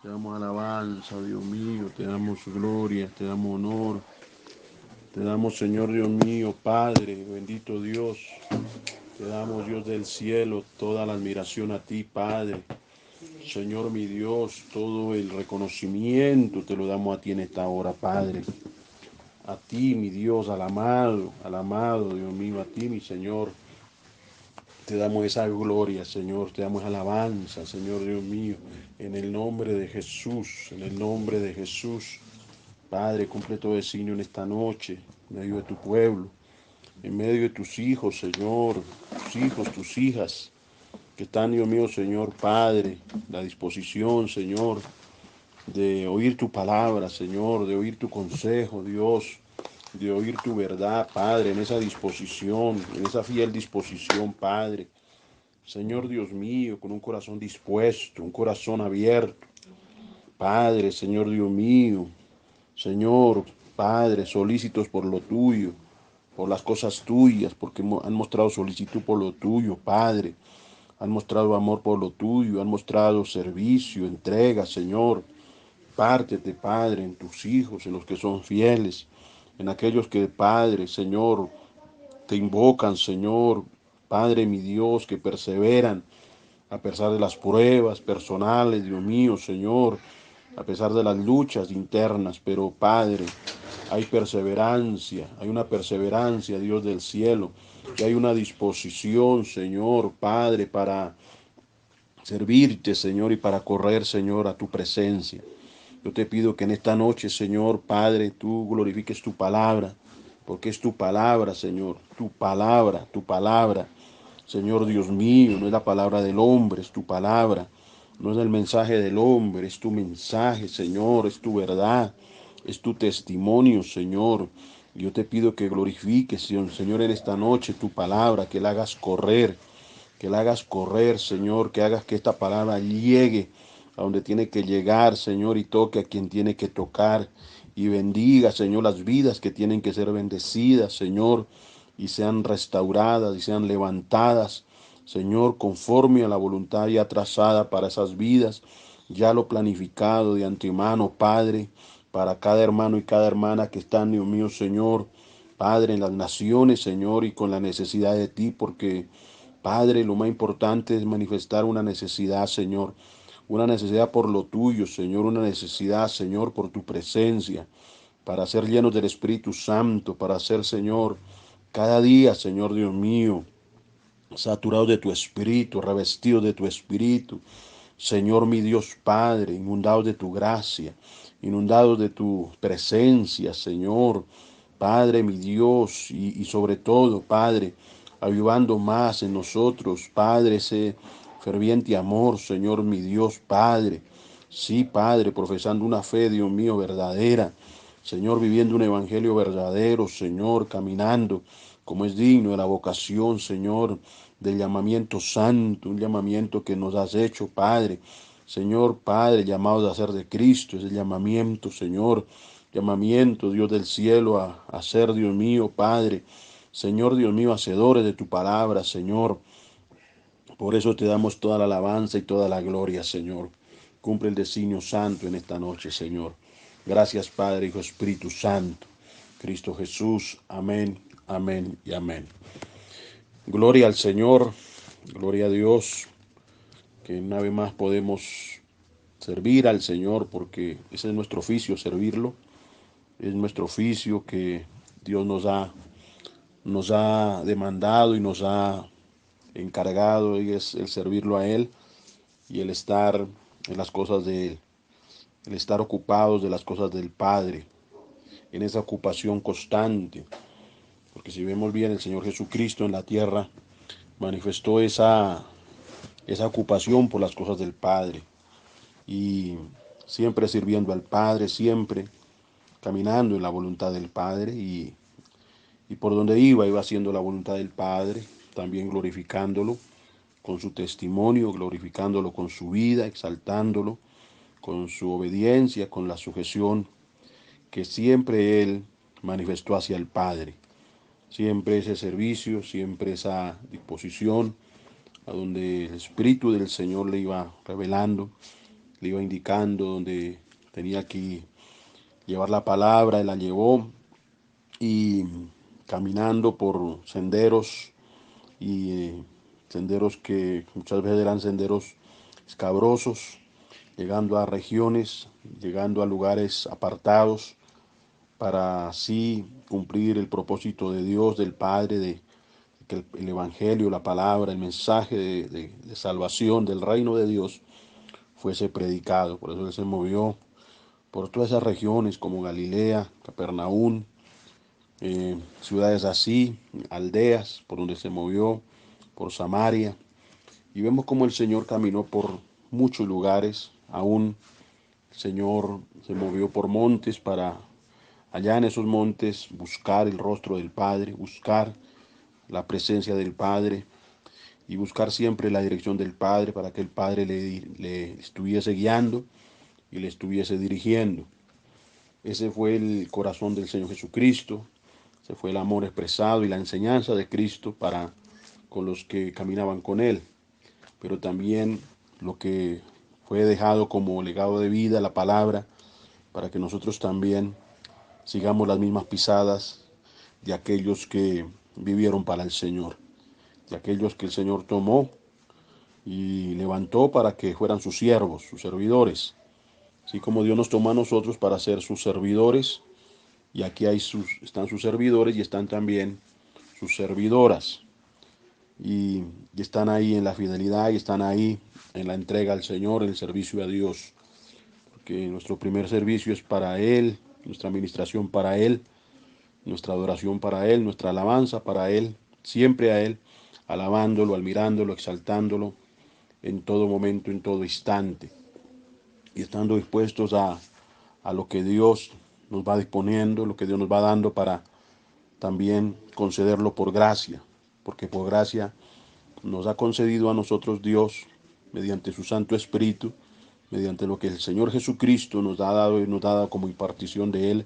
Te damos alabanza, Dios mío, te damos gloria, te damos honor, te damos, Señor Dios mío, Padre, bendito Dios, te damos, Dios del cielo, toda la admiración a ti, Padre. Señor mi Dios, todo el reconocimiento te lo damos a ti en esta hora, Padre. A ti, mi Dios, al amado, Dios mío, a ti, mi Señor. Te damos esa gloria, Señor, te damos alabanza, Señor Dios mío, en el nombre de Jesús, en el nombre de Jesús. Padre, cumple tu designio en esta noche, en medio de tu pueblo, en medio de tus hijos, Señor, tus hijos, tus hijas, que están, Dios mío, Señor, Padre, la disposición, Señor, de oír tu palabra, Señor, de oír tu consejo, Dios, de oír tu verdad, Padre, en esa disposición, en esa fiel disposición, Padre. Señor Dios mío, con un corazón dispuesto, un corazón abierto. Padre, Señor Dios mío, Señor, Padre, solícitos por lo tuyo, por las cosas tuyas, porque han mostrado solicitud por lo tuyo, Padre. Han mostrado amor por lo tuyo, han mostrado servicio, entrega, Señor. Pártete, Padre, en tus hijos, en los que son fieles, en aquellos que, Padre, Señor, te invocan, Señor, Padre mi Dios, que perseveran a pesar de las pruebas personales, Dios mío, Señor, a pesar de las luchas internas, pero Padre, hay perseverancia, hay una perseverancia, Dios del cielo, y hay una disposición, Señor, Padre, para servirte, Señor, y para correr, Señor, a tu presencia. Yo te pido que en esta noche, Señor, Padre, tú glorifiques tu palabra, porque es tu palabra, Señor, tu palabra. Señor Dios mío, no es la palabra del hombre, es tu palabra. No es el mensaje del hombre, es tu mensaje, Señor, es tu verdad, es tu testimonio, Señor. Yo te pido que glorifiques, Señor, en esta noche tu palabra, que la hagas correr, Señor, que hagas que esta palabra llegue a donde tiene que llegar, Señor, y toque a quien tiene que tocar. Y bendiga, Señor, las vidas que tienen que ser bendecidas, Señor, y sean restauradas y sean levantadas, Señor, conforme a la voluntad ya trazada para esas vidas, ya lo planificado de antemano, Padre, para cada hermano y cada hermana que están, Dios mío, Señor, Padre, en las naciones, Señor, y con la necesidad de ti, porque, Padre, lo más importante es manifestar una necesidad, Señor, una necesidad por lo tuyo, Señor, una necesidad, Señor, por tu presencia, para ser llenos del Espíritu Santo, para ser, Señor, cada día, Señor Dios mío, saturados de tu Espíritu, revestidos de tu Espíritu, Señor mi Dios Padre, inundados de tu gracia, inundados de tu presencia, Señor, Padre mi Dios, y sobre todo, Padre, avivando más en nosotros, Padre, ese ferviente amor, Señor mi Dios Padre. Sí, Padre, profesando una fe, Dios mío, verdadera. Señor, viviendo un evangelio verdadero, Señor, caminando como es digno de la vocación, Señor, del llamamiento santo, un llamamiento que nos has hecho, Padre. Señor, Padre, llamados a ser de Cristo, es el llamamiento, Señor, llamamiento, Dios del cielo, a ser, Dios mío, Padre. Señor, Dios mío, hacedores de tu palabra, Señor. Por eso te damos toda la alabanza y toda la gloria, Señor. Cumple el designio santo en esta noche, Señor. Gracias, Padre, Hijo, Espíritu Santo. Cristo Jesús. Amén, amén y amén. Gloria al Señor, gloria a Dios, que una vez más podemos servir al Señor, porque ese es nuestro oficio, servirlo. Es nuestro oficio que Dios nos ha demandado y nos ha encargado, y es el servirlo a Él y el estar en las cosas de Él, el estar ocupados de las cosas del Padre, en esa ocupación constante. Porque si vemos bien, el Señor Jesucristo en la tierra manifestó esa ocupación por las cosas del Padre. Y siempre sirviendo al Padre, siempre caminando en la voluntad del Padre. Y por donde iba haciendo la voluntad del Padre, también glorificándolo con su testimonio, glorificándolo con su vida, exaltándolo con su obediencia, con la sujeción que siempre Él manifestó hacia el Padre. Siempre ese servicio, siempre esa disposición a donde el Espíritu del Señor le iba revelando le iba indicando donde tenía que llevar la palabra, él la llevó y caminando por senderos y senderos que muchas veces eran senderos escabrosos, llegando a regiones, llegando a lugares apartados para así cumplir el propósito de Dios, del Padre, de que el Evangelio, la palabra, el mensaje de salvación del reino de Dios fuese predicado. Por eso él se movió por todas esas regiones como Galilea, Capernaum, ciudades así, aldeas por donde se movió, por Samaria. Y vemos como el Señor caminó por muchos lugares, aún el Señor se movió por montes para allá en esos montes buscar el rostro del Padre, buscar la presencia del Padre y buscar siempre la dirección del Padre para que el Padre le estuviese guiando y le estuviese dirigiendo. Ese fue el corazón del Señor Jesucristo, ese fue el amor expresado y la enseñanza de Cristo para con los que caminaban con Él, pero también lo que fue dejado como legado de vida, la palabra, para que nosotros también sigamos las mismas pisadas de aquellos que vivieron para el Señor, de aquellos que el Señor tomó y levantó para que fueran sus siervos, sus servidores. Así como Dios nos toma a nosotros para ser sus servidores, y aquí están sus servidores y están también sus servidoras. Y están ahí en la fidelidad y están ahí en la entrega al Señor, en el servicio a Dios. Porque nuestro primer servicio es para Él, nuestra administración para Él, nuestra adoración para Él, nuestra alabanza para Él, siempre a Él, alabándolo, admirándolo, exaltándolo en todo momento, en todo instante. Y estando dispuestos a lo que Dios nos va disponiendo, lo que Dios nos va dando para también concederlo por gracia, porque por gracia nos ha concedido a nosotros Dios, mediante su Santo Espíritu, mediante lo que el Señor Jesucristo nos ha dado y nos ha dado como impartición de Él,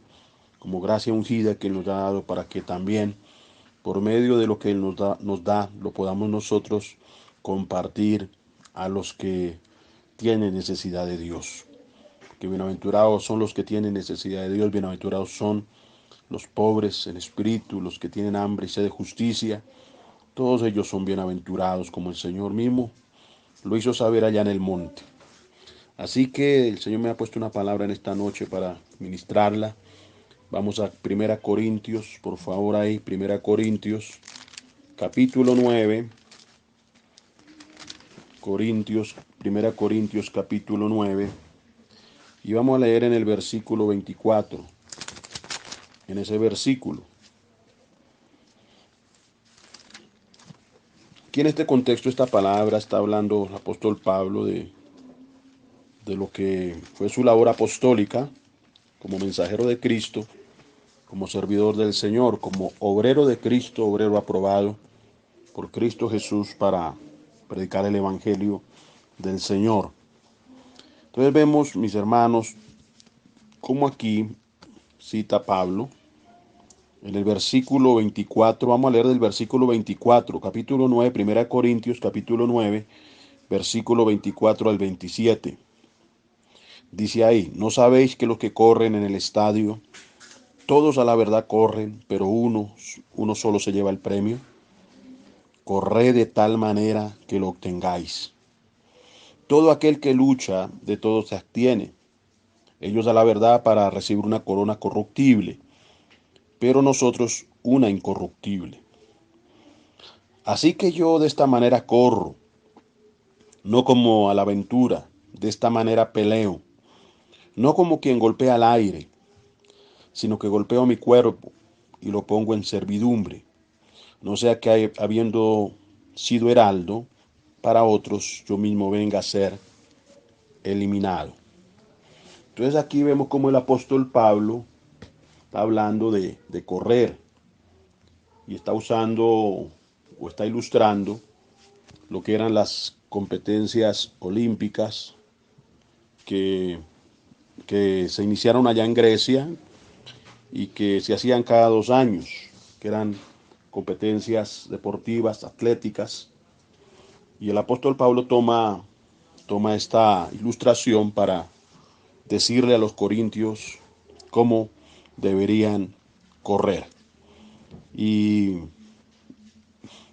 como gracia ungida que Él nos ha dado para que también, por medio de lo que Él nos da, lo podamos nosotros compartir a los que tienen necesidad de Dios. Que bienaventurados son los que tienen necesidad de Dios, bienaventurados son los pobres en espíritu, los que tienen hambre y sed de justicia. Todos ellos son bienaventurados, como el Señor mismo lo hizo saber allá en el monte. Así que el Señor me ha puesto una palabra en esta noche para ministrarla. Vamos a 1 Corintios, por favor ahí, 1 Corintios, capítulo 9. Corintios, 1 Corintios, capítulo 9. Y vamos a leer en el versículo 24. En ese versículo. Aquí en este contexto, esta palabra está hablando el apóstol Pablo de lo que fue su labor apostólica como mensajero de Cristo, como servidor del Señor, como obrero de Cristo, obrero aprobado por Cristo Jesús para predicar el Evangelio del Señor. Entonces vemos, mis hermanos, como aquí cita Pablo en el versículo 24, vamos a leer del versículo 24, capítulo 9, 1 Corintios, capítulo 9, versículo 24 al 27. Dice ahí, ¿no sabéis que los que corren en el estadio, todos a la verdad corren, pero uno solo se lleva el premio? Corred de tal manera que lo obtengáis. Todo aquel que lucha, de todo se abstiene. Ellos a la verdad para recibir una corona corruptible, pero nosotros una incorruptible. Así que yo de esta manera corro, no como a la aventura, de esta manera peleo, no como quien golpea al aire, sino que golpeo mi cuerpo y lo pongo en servidumbre, no sea que habiendo sido heraldo para otros, yo mismo venga a ser eliminado. Entonces aquí vemos como el apóstol Pablo está hablando de correr y está usando o está ilustrando lo que eran las competencias olímpicas que se iniciaron allá en Grecia y que se hacían cada 2 años, que eran competencias deportivas, atléticas. Y el apóstol Pablo toma toma esta ilustración para decirle a los corintios cómo deberían correr. Y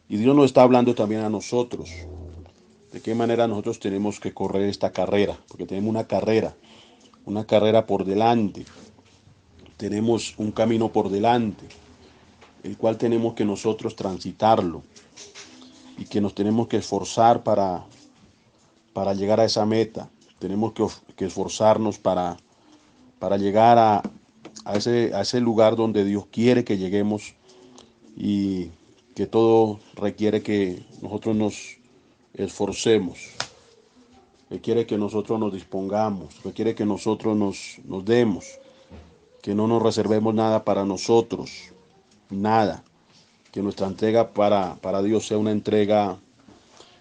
Dios nos está hablando también a nosotros, de qué manera nosotros tenemos que correr esta carrera, porque tenemos una carrera por delante, tenemos un camino por delante, el cual tenemos que nosotros transitarlo y que nos tenemos que esforzar para llegar a esa meta. Tenemos que esforzarnos para llegar a ese lugar donde Dios quiere que lleguemos, y que todo requiere que nosotros nos esforcemos, requiere que nosotros nos dispongamos, requiere que nosotros nos demos, que no nos reservemos nada para nosotros, nada, que nuestra entrega para Dios sea una entrega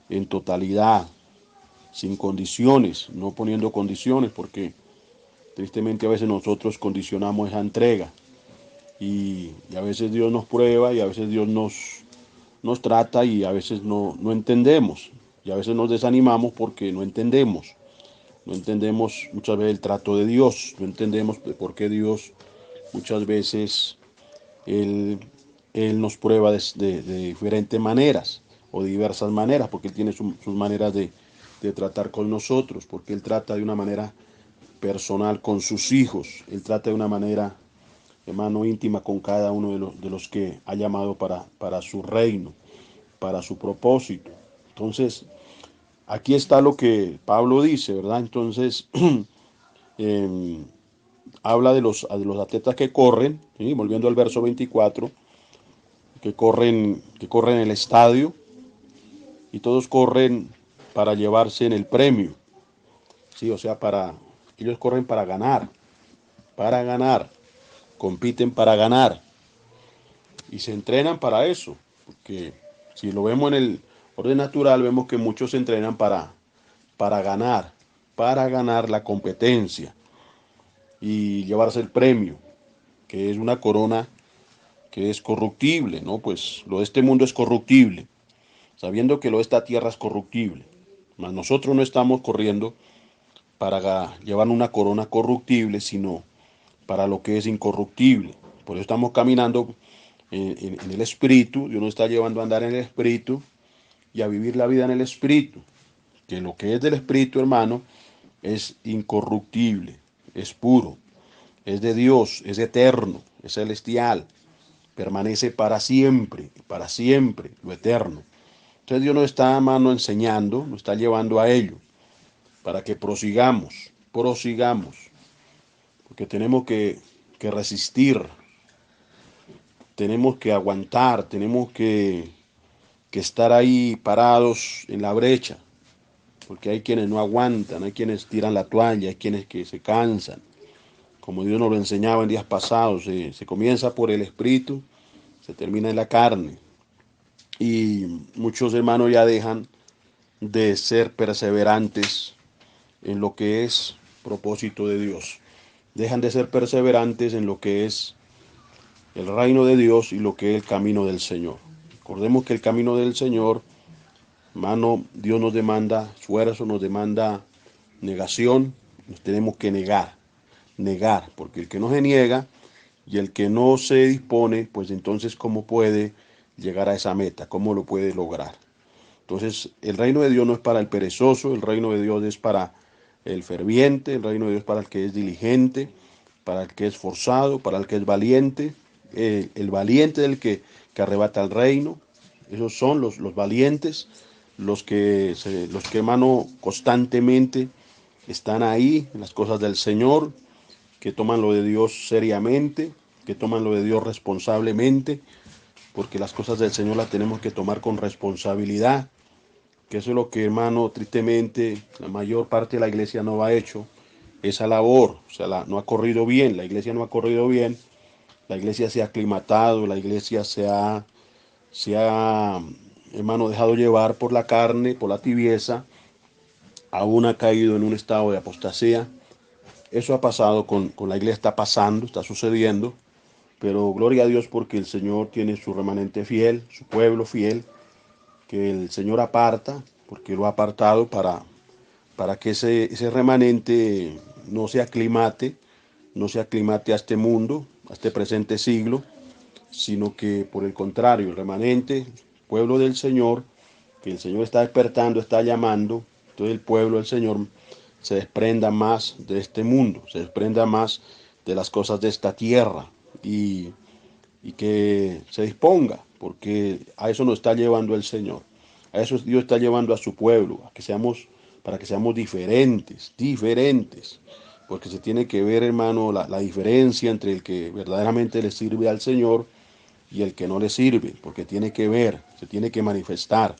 en totalidad, sin condiciones, no poniendo condiciones, porque tristemente a veces nosotros condicionamos esa entrega, y a veces Dios nos prueba, y a veces Dios nos trata, y a veces no entendemos, y a veces nos desanimamos porque no entendemos muchas veces el trato de Dios, no entendemos por qué Dios muchas veces Él nos prueba de diferentes maneras o de diversas maneras, porque Él tiene sus maneras de tratar con nosotros, porque Él trata de una manera personal con sus hijos, Él trata de una manera, hermano, íntima con cada uno de los que ha llamado para su reino, para su propósito. Entonces, aquí está lo que Pablo dice, ¿verdad? Entonces, eh, habla de los atletas que corren, ¿sí? Volviendo al verso 24, que corren en el estadio, y todos corren para llevarse en el premio, ¿sí? O sea, ellos corren para ganar, compiten para ganar, y se entrenan para eso, porque si lo vemos en el orden natural, vemos que muchos se entrenan para ganar la competencia y llevarse el premio, que es una corona que es corruptible, ¿no? Pues lo de este mundo es corruptible, sabiendo que lo de esta tierra es corruptible. Mas nosotros no estamos corriendo para llevar una corona corruptible, sino para lo que es incorruptible. Por eso estamos caminando en el Espíritu. Dios nos está llevando a andar en el Espíritu y a vivir la vida en el Espíritu. Que lo que es del Espíritu, hermano, es incorruptible, es puro, es de Dios, es eterno, es celestial, permanece para siempre, lo eterno. Entonces Dios nos está, hermano, enseñando, nos está llevando a ello, para que prosigamos, porque tenemos que resistir, tenemos que aguantar, tenemos que estar ahí parados en la brecha, porque hay quienes no aguantan, hay quienes tiran la toalla, hay quienes que se cansan. Como Dios nos lo enseñaba en días pasados, se comienza por el Espíritu, se termina en la carne. Y muchos hermanos ya dejan de ser perseverantes en lo que es propósito de Dios. Dejan de ser perseverantes en lo que es el reino de Dios y lo que es el camino del Señor. Recordemos que el camino del Señor, hermano, Dios nos demanda esfuerzo, nos demanda negación, nos tenemos que negar, porque el que no se niega y el que no se dispone, pues entonces ¿cómo puede llegar a esa meta? ¿Cómo lo puede lograr? Entonces, el reino de Dios no es para el perezoso, el reino de Dios es para el ferviente, el reino de Dios es para el que es diligente, para el que es forzado, para el que es valiente, el valiente del que arrebata el reino. Esos son los valientes, los que, hermano, constantemente están ahí en las cosas del Señor, que toman lo de Dios seriamente, que toman lo de Dios responsablemente, porque las cosas del Señor las tenemos que tomar con responsabilidad, que eso es lo que, hermano, tristemente la mayor parte de la iglesia no ha hecho, esa labor, o sea, no ha corrido bien, la iglesia no ha corrido bien, la iglesia se ha aclimatado, la iglesia hermano, dejado llevar por la carne, por la tibieza, aún ha caído en un estado de apostasía. Eso ha pasado con la iglesia, está pasando, está sucediendo, pero gloria a Dios porque el Señor tiene su remanente fiel, su pueblo fiel, que el Señor aparta, porque lo ha apartado para para que ese remanente no se aclimate a este mundo, a este presente siglo, sino que por el contrario, el remanente, pueblo del Señor, que el Señor está despertando, está llamando, entonces el pueblo del Señor se desprenda más de este mundo, se desprenda más de las cosas de esta tierra y que se disponga, porque a eso nos está llevando el Señor. A eso Dios está llevando a su pueblo, para que seamos diferentes, porque se tiene que ver, hermano, la diferencia entre el que verdaderamente le sirve al Señor y el que no le sirve, porque tiene que ver, se tiene que manifestar.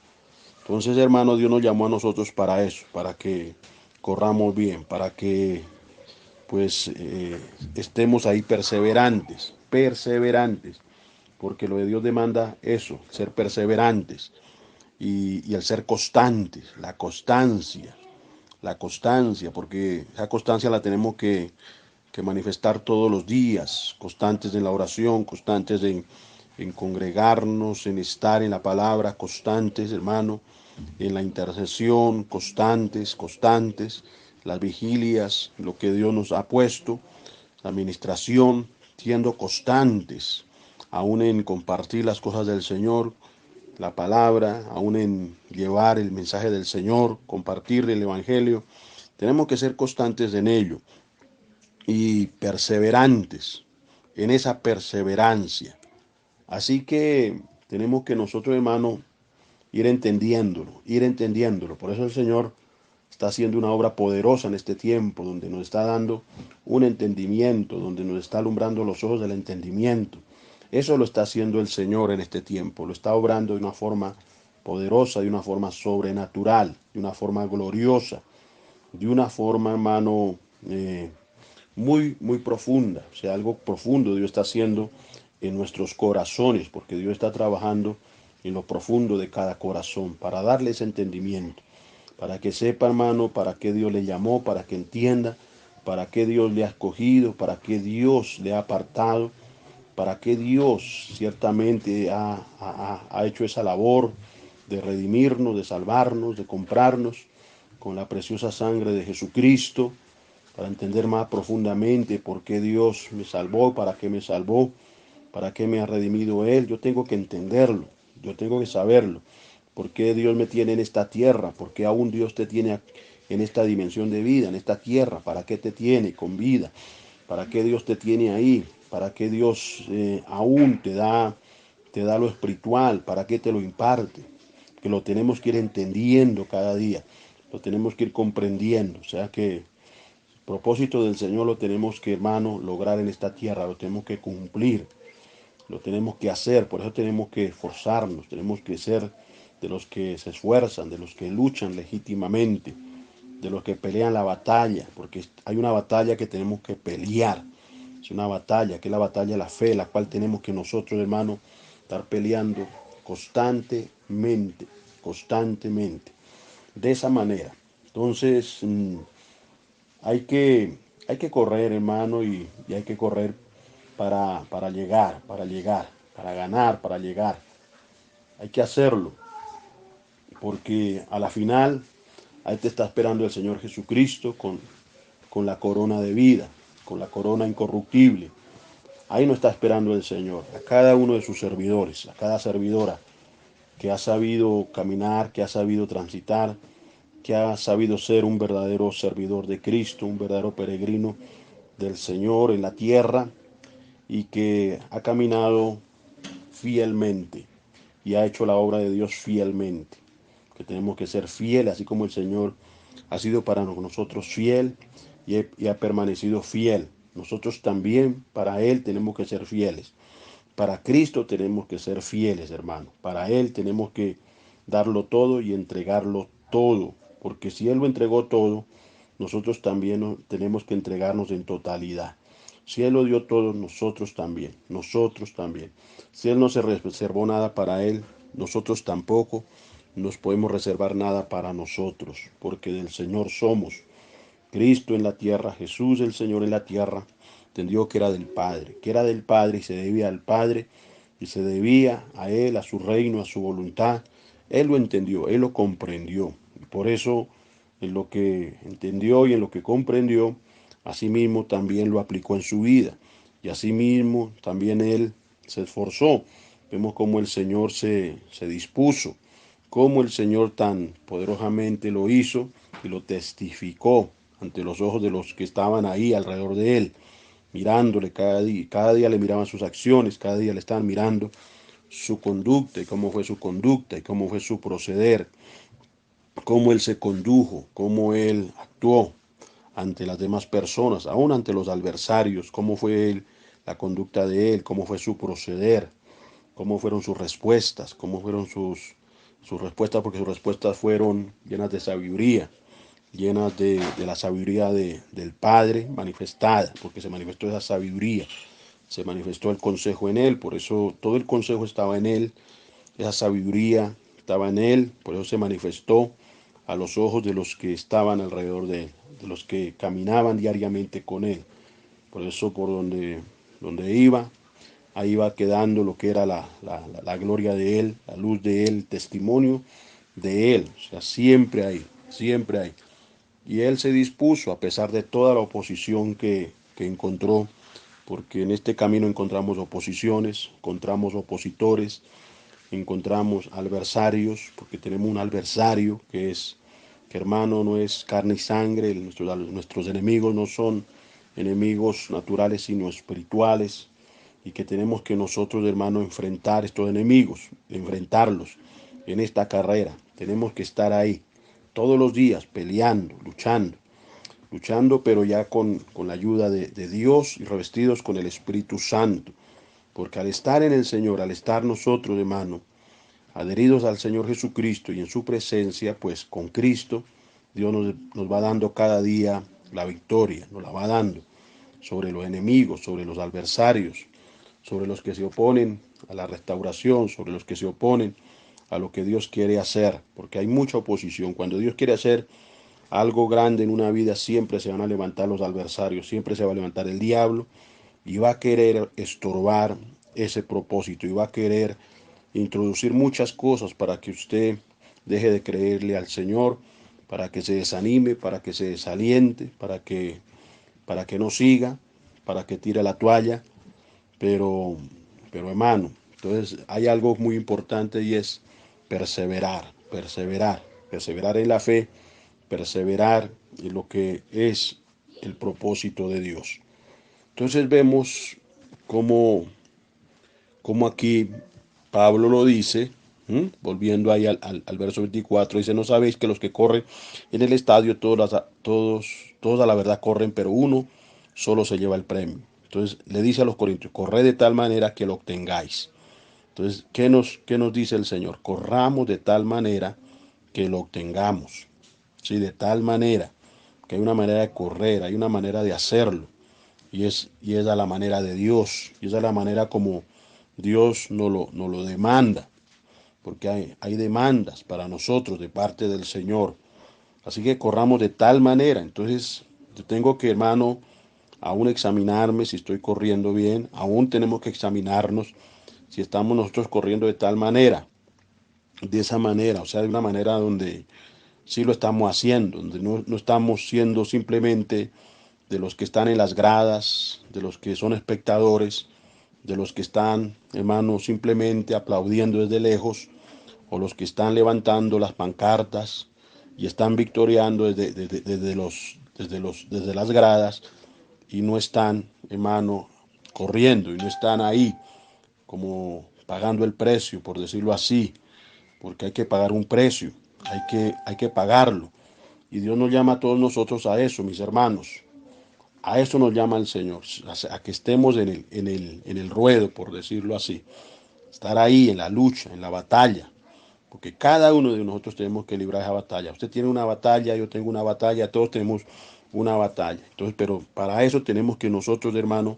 Entonces, hermano, Dios nos llamó a nosotros para eso, para que corramos bien, para que pues estemos ahí perseverantes, porque lo de Dios demanda eso, ser perseverantes y el ser constantes, la constancia, porque esa constancia la tenemos que manifestar todos los días, constantes en la oración, constantes en congregarnos, en estar en la palabra, constantes, hermano, en la intercesión, constantes, las vigilias, lo que Dios nos ha puesto, la administración, siendo constantes, aún en compartir las cosas del Señor, la palabra, aún en llevar el mensaje del Señor, compartir el Evangelio. Tenemos que ser constantes en ello y perseverantes en esa perseverancia. Así que tenemos que nosotros, hermanos, ir entendiéndolo. Por eso el Señor está haciendo una obra poderosa en este tiempo, donde nos está dando un entendimiento, donde nos está alumbrando los ojos del entendimiento. Eso lo está haciendo el Señor en este tiempo, lo está obrando de una forma poderosa, de una forma sobrenatural, de una forma gloriosa, de una forma, hermano, muy profunda. O sea, algo profundo Dios está haciendo en nuestros corazones, porque Dios está trabajando en lo profundo de cada corazón para darle ese entendimiento, para que sepa, hermano, para qué Dios le llamó, para que entienda, para qué Dios le ha escogido, para qué Dios le ha apartado, para qué Dios ciertamente ha hecho esa labor de redimirnos, de salvarnos, de comprarnos con la preciosa sangre de Jesucristo, para entender más profundamente por qué Dios me salvó, para qué me ha redimido Él. Yo tengo que entenderlo, yo tengo que saberlo. ¿Por qué Dios me tiene en esta tierra? ¿Por qué aún Dios te tiene en esta dimensión de vida, en esta tierra? ¿Para qué te tiene con vida? ¿Para qué Dios te tiene ahí? ¿Para qué Dios aún te da lo espiritual? ¿Para qué te lo imparte? Que lo tenemos que ir entendiendo cada día, lo tenemos que ir comprendiendo. O sea que el propósito del Señor lo tenemos que, hermano, lograr en esta tierra, lo tenemos que cumplir, lo tenemos que hacer. Por eso tenemos que esforzarnos, tenemos que ser de los que se esfuerzan, de los que luchan legítimamente, de los que pelean la batalla, porque hay una batalla que tenemos que pelear. Es una batalla, que es la batalla de la fe, la cual tenemos que nosotros, hermanos, estar peleando constantemente, de esa manera. Entonces, hay que correr, hermano, y hay que correr para llegar, para ganar, para llegar. Hay que hacerlo, porque a la final, ahí te está esperando el Señor Jesucristo con la corona de vida, con la corona incorruptible. Ahí nos está esperando el Señor, a cada uno de sus servidores, a cada servidora que ha sabido caminar, que ha sabido transitar, que ha sabido ser un verdadero servidor de Cristo, un verdadero peregrino del Señor en la tierra y que ha caminado fielmente y ha hecho la obra de Dios fielmente. Que tenemos que ser fieles, así como el Señor ha sido para nosotros fiel y ha permanecido fiel. Nosotros también para Él tenemos que ser fieles. Para Cristo tenemos que ser fieles, hermano. Para Él tenemos que darlo todo y entregarlo todo. Porque si Él lo entregó todo, nosotros también tenemos que entregarnos en totalidad. Si Él lo dio todo, nosotros también. Si Él no se reservó nada para Él, nosotros tampoco nos podemos reservar nada para nosotros. Porque del Señor somos. Cristo en la tierra, Jesús el Señor en la tierra, entendió que era del Padre y se debía al Padre y se debía a Él, a su reino, a su voluntad. Él lo entendió, Él lo comprendió. Y por eso en lo que entendió y en lo que comprendió, asimismo también lo aplicó en su vida. Y asimismo también él se esforzó. Vemos cómo el Señor se dispuso, cómo el Señor tan poderosamente lo hizo y lo testificó ante los ojos de los que estaban ahí alrededor de él, mirándole cada día le miraban sus acciones, cada día le estaban mirando su conducta y cómo fue su conducta y cómo fue su proceder, cómo él se condujo, cómo él actuó ante las demás personas, aún ante los adversarios, cómo fue él, la conducta de él, cómo fue su proceder, cómo fueron sus respuestas, cómo fueron sus respuestas, porque sus respuestas fueron llenas de sabiduría, llenas de la sabiduría del Padre manifestada, porque se manifestó esa sabiduría, se manifestó el consejo en él, por eso todo el consejo estaba en él, esa sabiduría estaba en él, por eso se manifestó a los ojos de los que estaban alrededor de él, de los que caminaban diariamente con él. Por eso por donde iba, ahí va quedando lo que era la gloria de él, la luz de él, el testimonio de él. O sea, siempre hay, siempre hay. Y él se dispuso, a pesar de toda la oposición que encontró, porque en este camino encontramos oposiciones, encontramos opositores, encontramos adversarios, porque tenemos un adversario que hermano no es carne y sangre, nuestros enemigos no son enemigos naturales sino espirituales, y que tenemos que nosotros hermano enfrentar estos enemigos, enfrentarlos en esta carrera. Tenemos que estar ahí todos los días peleando, luchando pero ya con la ayuda de Dios y revestidos con el Espíritu Santo. Porque al estar en el Señor, al estar nosotros, hermano, adheridos al Señor Jesucristo y en su presencia, pues con Cristo, Dios nos va dando cada día la victoria, nos la va dando sobre los enemigos, sobre los adversarios, sobre los que se oponen a la restauración, sobre los que se oponen a lo que Dios quiere hacer, porque hay mucha oposición. Cuando Dios quiere hacer algo grande en una vida, siempre se van a levantar los adversarios, siempre se va a levantar el diablo y va a querer estorbar ese propósito y va a querer introducir muchas cosas para que usted deje de creerle al Señor, para que se desanime, para que se desaliente, para que no siga, para que tire la toalla, pero, pero hermano, entonces hay algo muy importante y es perseverar en la fe, perseverar en lo que es el propósito de Dios. Entonces vemos cómo, cómo aquí Pablo lo dice, volviendo ahí al verso 24, dice, no sabéis que los que corren en el estadio, todos a la verdad corren, pero uno solo se lleva el premio. Entonces le dice a los corintios, corred de tal manera que lo obtengáis. Entonces, qué nos dice el Señor? Corramos de tal manera que lo obtengamos. Sí, de tal manera, que hay una manera de correr, hay una manera de hacerlo. Y es a la manera de Dios. Y es a la manera como Dios nos lo demanda. Porque hay demandas para nosotros de parte del Señor. Así que corramos de tal manera. Entonces, yo tengo que, hermano, aún examinarme si estoy corriendo bien. Aún tenemos que examinarnos si estamos nosotros corriendo de tal manera. De esa manera, o sea, de una manera donde sí lo estamos haciendo, donde no estamos siendo simplemente de los que están en las gradas, de los que son espectadores, de los que están, hermano, simplemente aplaudiendo desde lejos, o los que están levantando las pancartas y están victoriando desde las gradas y no están, hermano, corriendo y no están ahí como pagando el precio, por decirlo así, porque hay que pagar un precio, hay que pagarlo. Y Dios nos llama a todos nosotros a eso, mis hermanos. A eso nos llama el Señor, a que estemos en el ruedo, por decirlo así. Estar ahí en la lucha, en la batalla. Porque cada uno de nosotros tenemos que librar esa batalla. Usted tiene una batalla, yo tengo una batalla, todos tenemos una batalla. Entonces, pero para eso tenemos que nosotros, hermanos,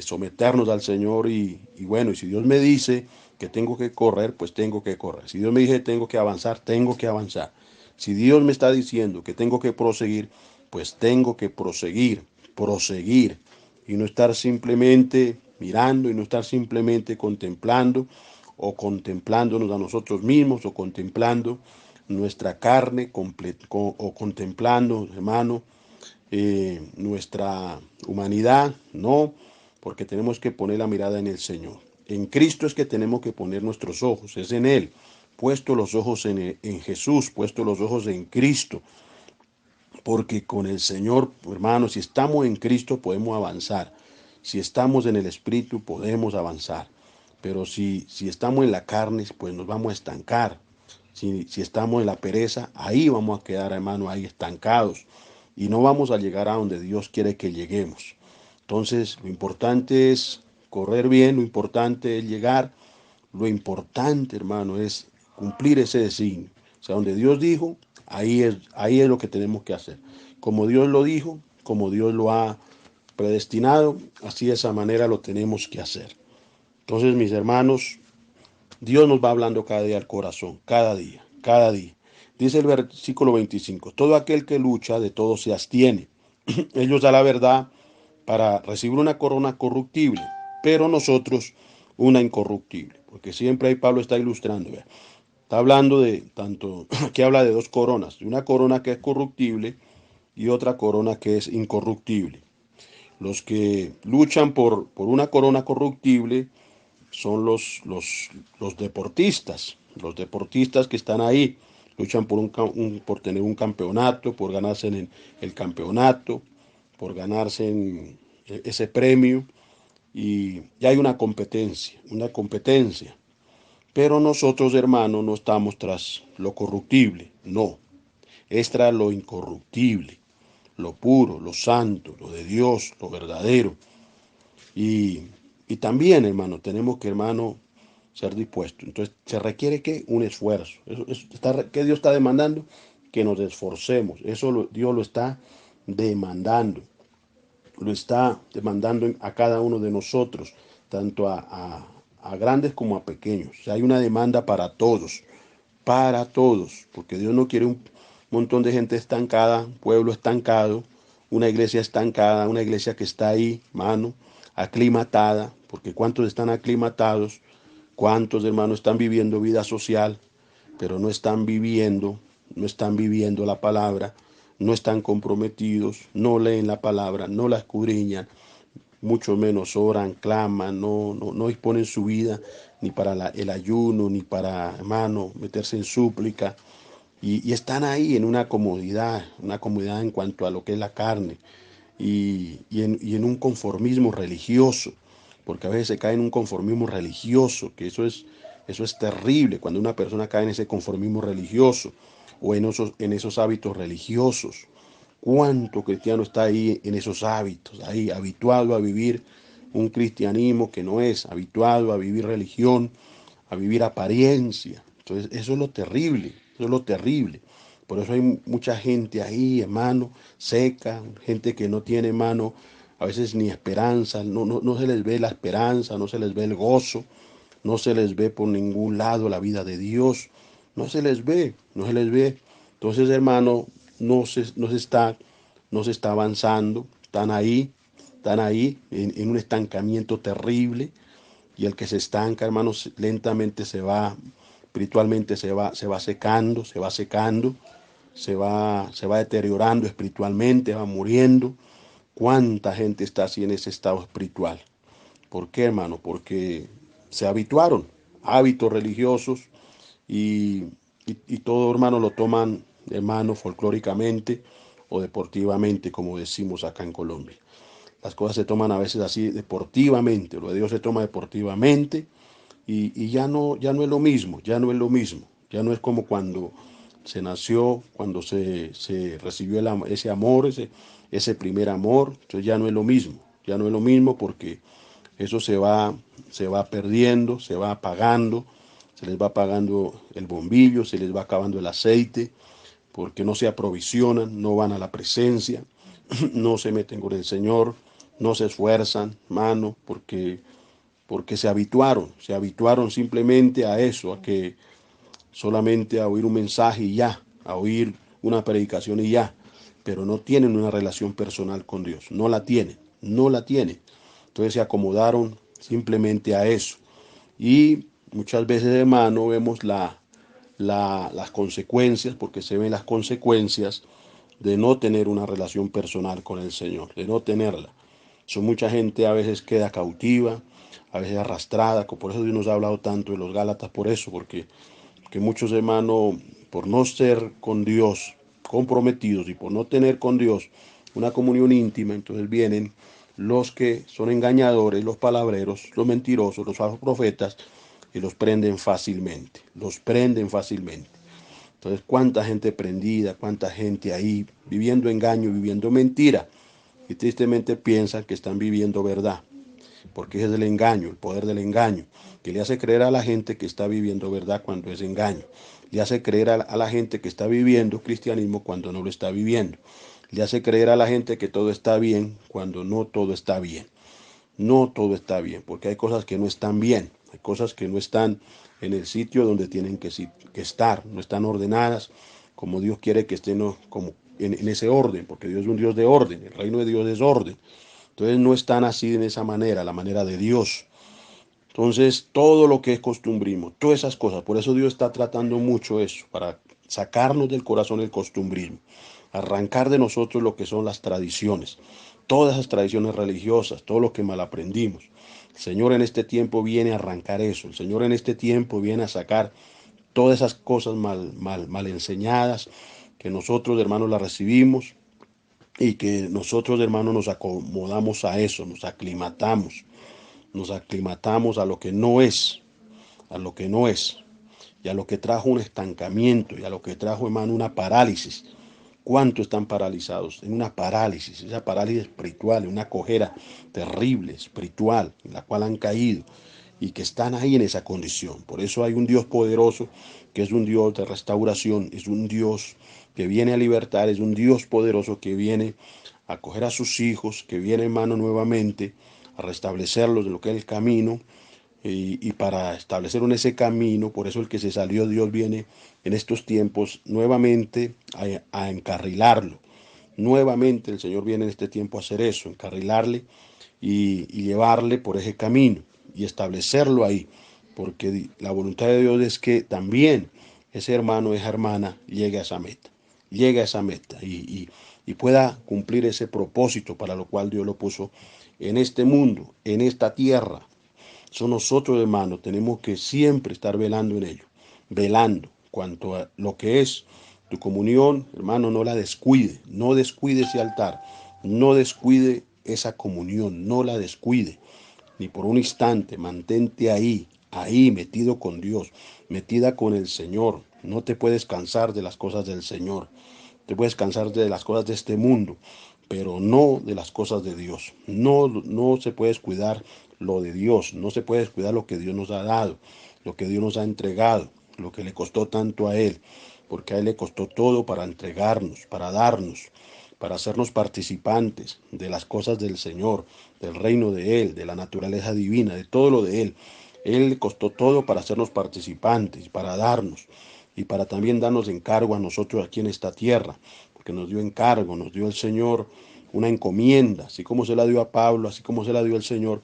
someternos al Señor y bueno, y si Dios me dice que tengo que correr, pues tengo que correr. Si Dios me dice que tengo que avanzar, tengo que avanzar. Si Dios me está diciendo que tengo que proseguir, pues tengo que proseguir y no estar simplemente mirando y no estar simplemente contemplando o contemplándonos a nosotros mismos o contemplando nuestra carne o contemplando, hermano, nuestra humanidad, no, porque tenemos que poner la mirada en el Señor. En Cristo es que tenemos que poner nuestros ojos, es en Él, puesto los ojos en Jesús, puesto los ojos en Cristo, porque con el Señor, hermanos, si estamos en Cristo podemos avanzar, si estamos en el Espíritu podemos avanzar, pero si estamos en la carne, pues nos vamos a estancar. Si estamos en la pereza, ahí vamos a quedar, hermano, ahí estancados. Y no vamos a llegar a donde Dios quiere que lleguemos. Entonces, lo importante es correr bien, lo importante es llegar, lo importante, hermano, es cumplir ese designio. O sea, donde Dios dijo, ahí es lo que tenemos que hacer. Como Dios lo dijo, como Dios lo ha predestinado, así de esa manera lo tenemos que hacer. Entonces, mis hermanos, Dios nos va hablando cada día al corazón, cada día, cada día. Dice el versículo 25, todo aquel que lucha de todo se abstiene. Ellos da la verdad para recibir una corona corruptible, pero nosotros una incorruptible. Porque siempre ahí Pablo está ilustrando. ¿Ve? Está hablando de tanto, que habla de dos coronas, de una corona que es corruptible y otra corona que es incorruptible. Los que luchan por una corona corruptible son los deportistas que están ahí, luchan por tener un campeonato, por ganarse el campeonato, por ganarse ese premio, y hay una competencia. Pero nosotros, hermanos, no estamos tras lo corruptible, no, es tras lo incorruptible, lo puro, lo santo, lo de Dios, lo verdadero. Y también, hermano, tenemos que, hermano, ser dispuestos. Entonces, se requiere que un esfuerzo. ¿Qué Dios está demandando? Que nos esforcemos. Dios lo está demandando. Lo está demandando a cada uno de nosotros, tanto a grandes como a pequeños. O sea, hay una demanda para todos, porque Dios no quiere un montón de gente estancada, un pueblo estancado, una iglesia estancada, una iglesia que está ahí, mano, aclimatada, porque ¿cuántos están aclimatados? ¿Cuántos, hermanos, están viviendo vida social, pero no están viviendo la palabra, no están comprometidos, no leen la palabra, no la escudriñan, mucho menos oran, claman, no disponen su vida ni para el ayuno, ni para, hermano, meterse en súplica, y están ahí en una comodidad en cuanto a lo que es la carne, y en un conformismo religioso, porque a veces se cae en un conformismo religioso, que eso es terrible, cuando una persona cae en ese conformismo religioso o en esos hábitos religiosos. ¿Cuánto cristiano está ahí en esos hábitos, ahí habituado a vivir un cristianismo que no es, habituado a vivir religión, a vivir apariencia? Entonces, eso es lo terrible, eso es lo terrible. Por eso hay mucha gente ahí, hermano, seca, gente que no tiene, hermano, a veces ni esperanza, no se les ve la esperanza, no se les ve el gozo, no se les ve por ningún lado la vida de Dios, no se les ve. Entonces, hermano, no se está avanzando, están ahí en un estancamiento terrible, y el que se estanca, hermanos, lentamente espiritualmente se va secando, se va deteriorando espiritualmente, va muriendo. ¿Cuánta gente está así en ese estado espiritual? ¿Por qué, hermano? Porque se habituaron, hábitos religiosos, y, y todo, hermano, lo toman, hermano, folclóricamente o deportivamente, como decimos acá en Colombia. Las cosas se toman a veces así deportivamente, lo de Dios se toma deportivamente, y ya no es lo mismo, ya no es como cuando se nació, cuando se recibió ese amor, ese primer amor. Entonces ya no es lo mismo porque eso se va perdiendo, se va apagando, se les va apagando el bombillo, se les va acabando el aceite, porque no se aprovisionan, no van a la presencia, no se meten con el Señor, no se esfuerzan, mano, porque se habituaron simplemente a eso, a que solamente a oír un mensaje y ya, a oír una predicación y ya, pero no tienen una relación personal con Dios, no la tienen. Entonces se acomodaron simplemente a eso. Y muchas veces, hermano, vemos las consecuencias, porque se ven las consecuencias de no tener una relación personal con el Señor, de no tenerla. Mucha gente a veces queda cautiva, a veces arrastrada, por eso Dios nos ha hablado tanto de los Gálatas, por eso, porque muchos hermanos, por no ser con Dios comprometidos y por no tener con Dios una comunión íntima, entonces vienen los que son engañadores, los palabreros, los mentirosos, los falsos profetas, y los prenden fácilmente, los prenden fácilmente. Entonces, cuánta gente prendida, cuánta gente ahí viviendo engaño, viviendo mentira, y tristemente piensan que están viviendo verdad, porque es el engaño, el poder del engaño, que le hace creer a la gente que está viviendo verdad cuando es engaño, le hace creer a la gente que está viviendo cristianismo cuando no lo está viviendo, le hace creer a la gente que todo está bien cuando no todo está bien. No todo está bien, porque hay cosas que no están bien, hay cosas que no están en el sitio donde tienen que estar, no están ordenadas como Dios quiere que estén, como en ese orden, porque Dios es un Dios de orden, el reino de Dios es orden. Entonces no están así en esa manera, la manera de Dios. Entonces todo lo que es costumbrismo, todas esas cosas, por eso Dios está tratando mucho eso, para sacarnos del corazón el costumbrismo, arrancar de nosotros lo que son las tradiciones, todas esas tradiciones religiosas, todo lo que mal aprendimos. El Señor en este tiempo viene a arrancar eso, el Señor en este tiempo viene a sacar todas esas cosas mal enseñadas, que nosotros hermanos las recibimos y que nosotros hermanos nos acomodamos a eso, nos aclimatamos a lo que no es, a lo que no es, y a lo que trajo un estancamiento, y a lo que trajo, hermano, una parálisis. ¿Cuántos están paralizados? En una parálisis, esa parálisis espiritual, en una cojera terrible, espiritual, en la cual han caído, y que están ahí en esa condición. Por eso hay un Dios poderoso, que es un Dios de restauración, es un Dios que viene a libertar, es un Dios poderoso que viene a acoger a sus hijos, que viene, hermano, nuevamente a restablecerlos de lo que es el camino, y para establecer en ese camino. Por eso el que se salió, Dios viene en estos tiempos nuevamente a encarrilarlo. Nuevamente el Señor viene en este tiempo a hacer eso, encarrilarle y llevarle por ese camino y establecerlo ahí, porque la voluntad de Dios es que también ese hermano, esa hermana llegue a esa meta, llegue a esa meta y pueda cumplir ese propósito para lo cual Dios lo puso en este mundo, en esta tierra. Son nosotros, hermanos, tenemos que siempre estar velando en ello, velando cuanto a lo que es tu comunión, hermano, no la descuide, no descuide ese altar, no descuide esa comunión, no la descuide, ni por un instante, mantente ahí metido con Dios, metida con el Señor. No te puedes cansar de las cosas del Señor, te puedes cansar de las cosas de este mundo, pero no de las cosas de Dios. No se puede descuidar lo de Dios, no se puede descuidar lo que Dios nos ha dado, lo que Dios nos ha entregado, lo que le costó tanto a Él, porque a Él le costó todo para entregarnos, para darnos, para hacernos participantes de las cosas del Señor, del reino de Él, de la naturaleza divina, de todo lo de Él. Él le costó todo para hacernos participantes, para darnos y para también darnos encargo a nosotros aquí en esta tierra, porque nos dio encargo, nos dio el Señor una encomienda, así como se la dio a Pablo, así como se la dio el Señor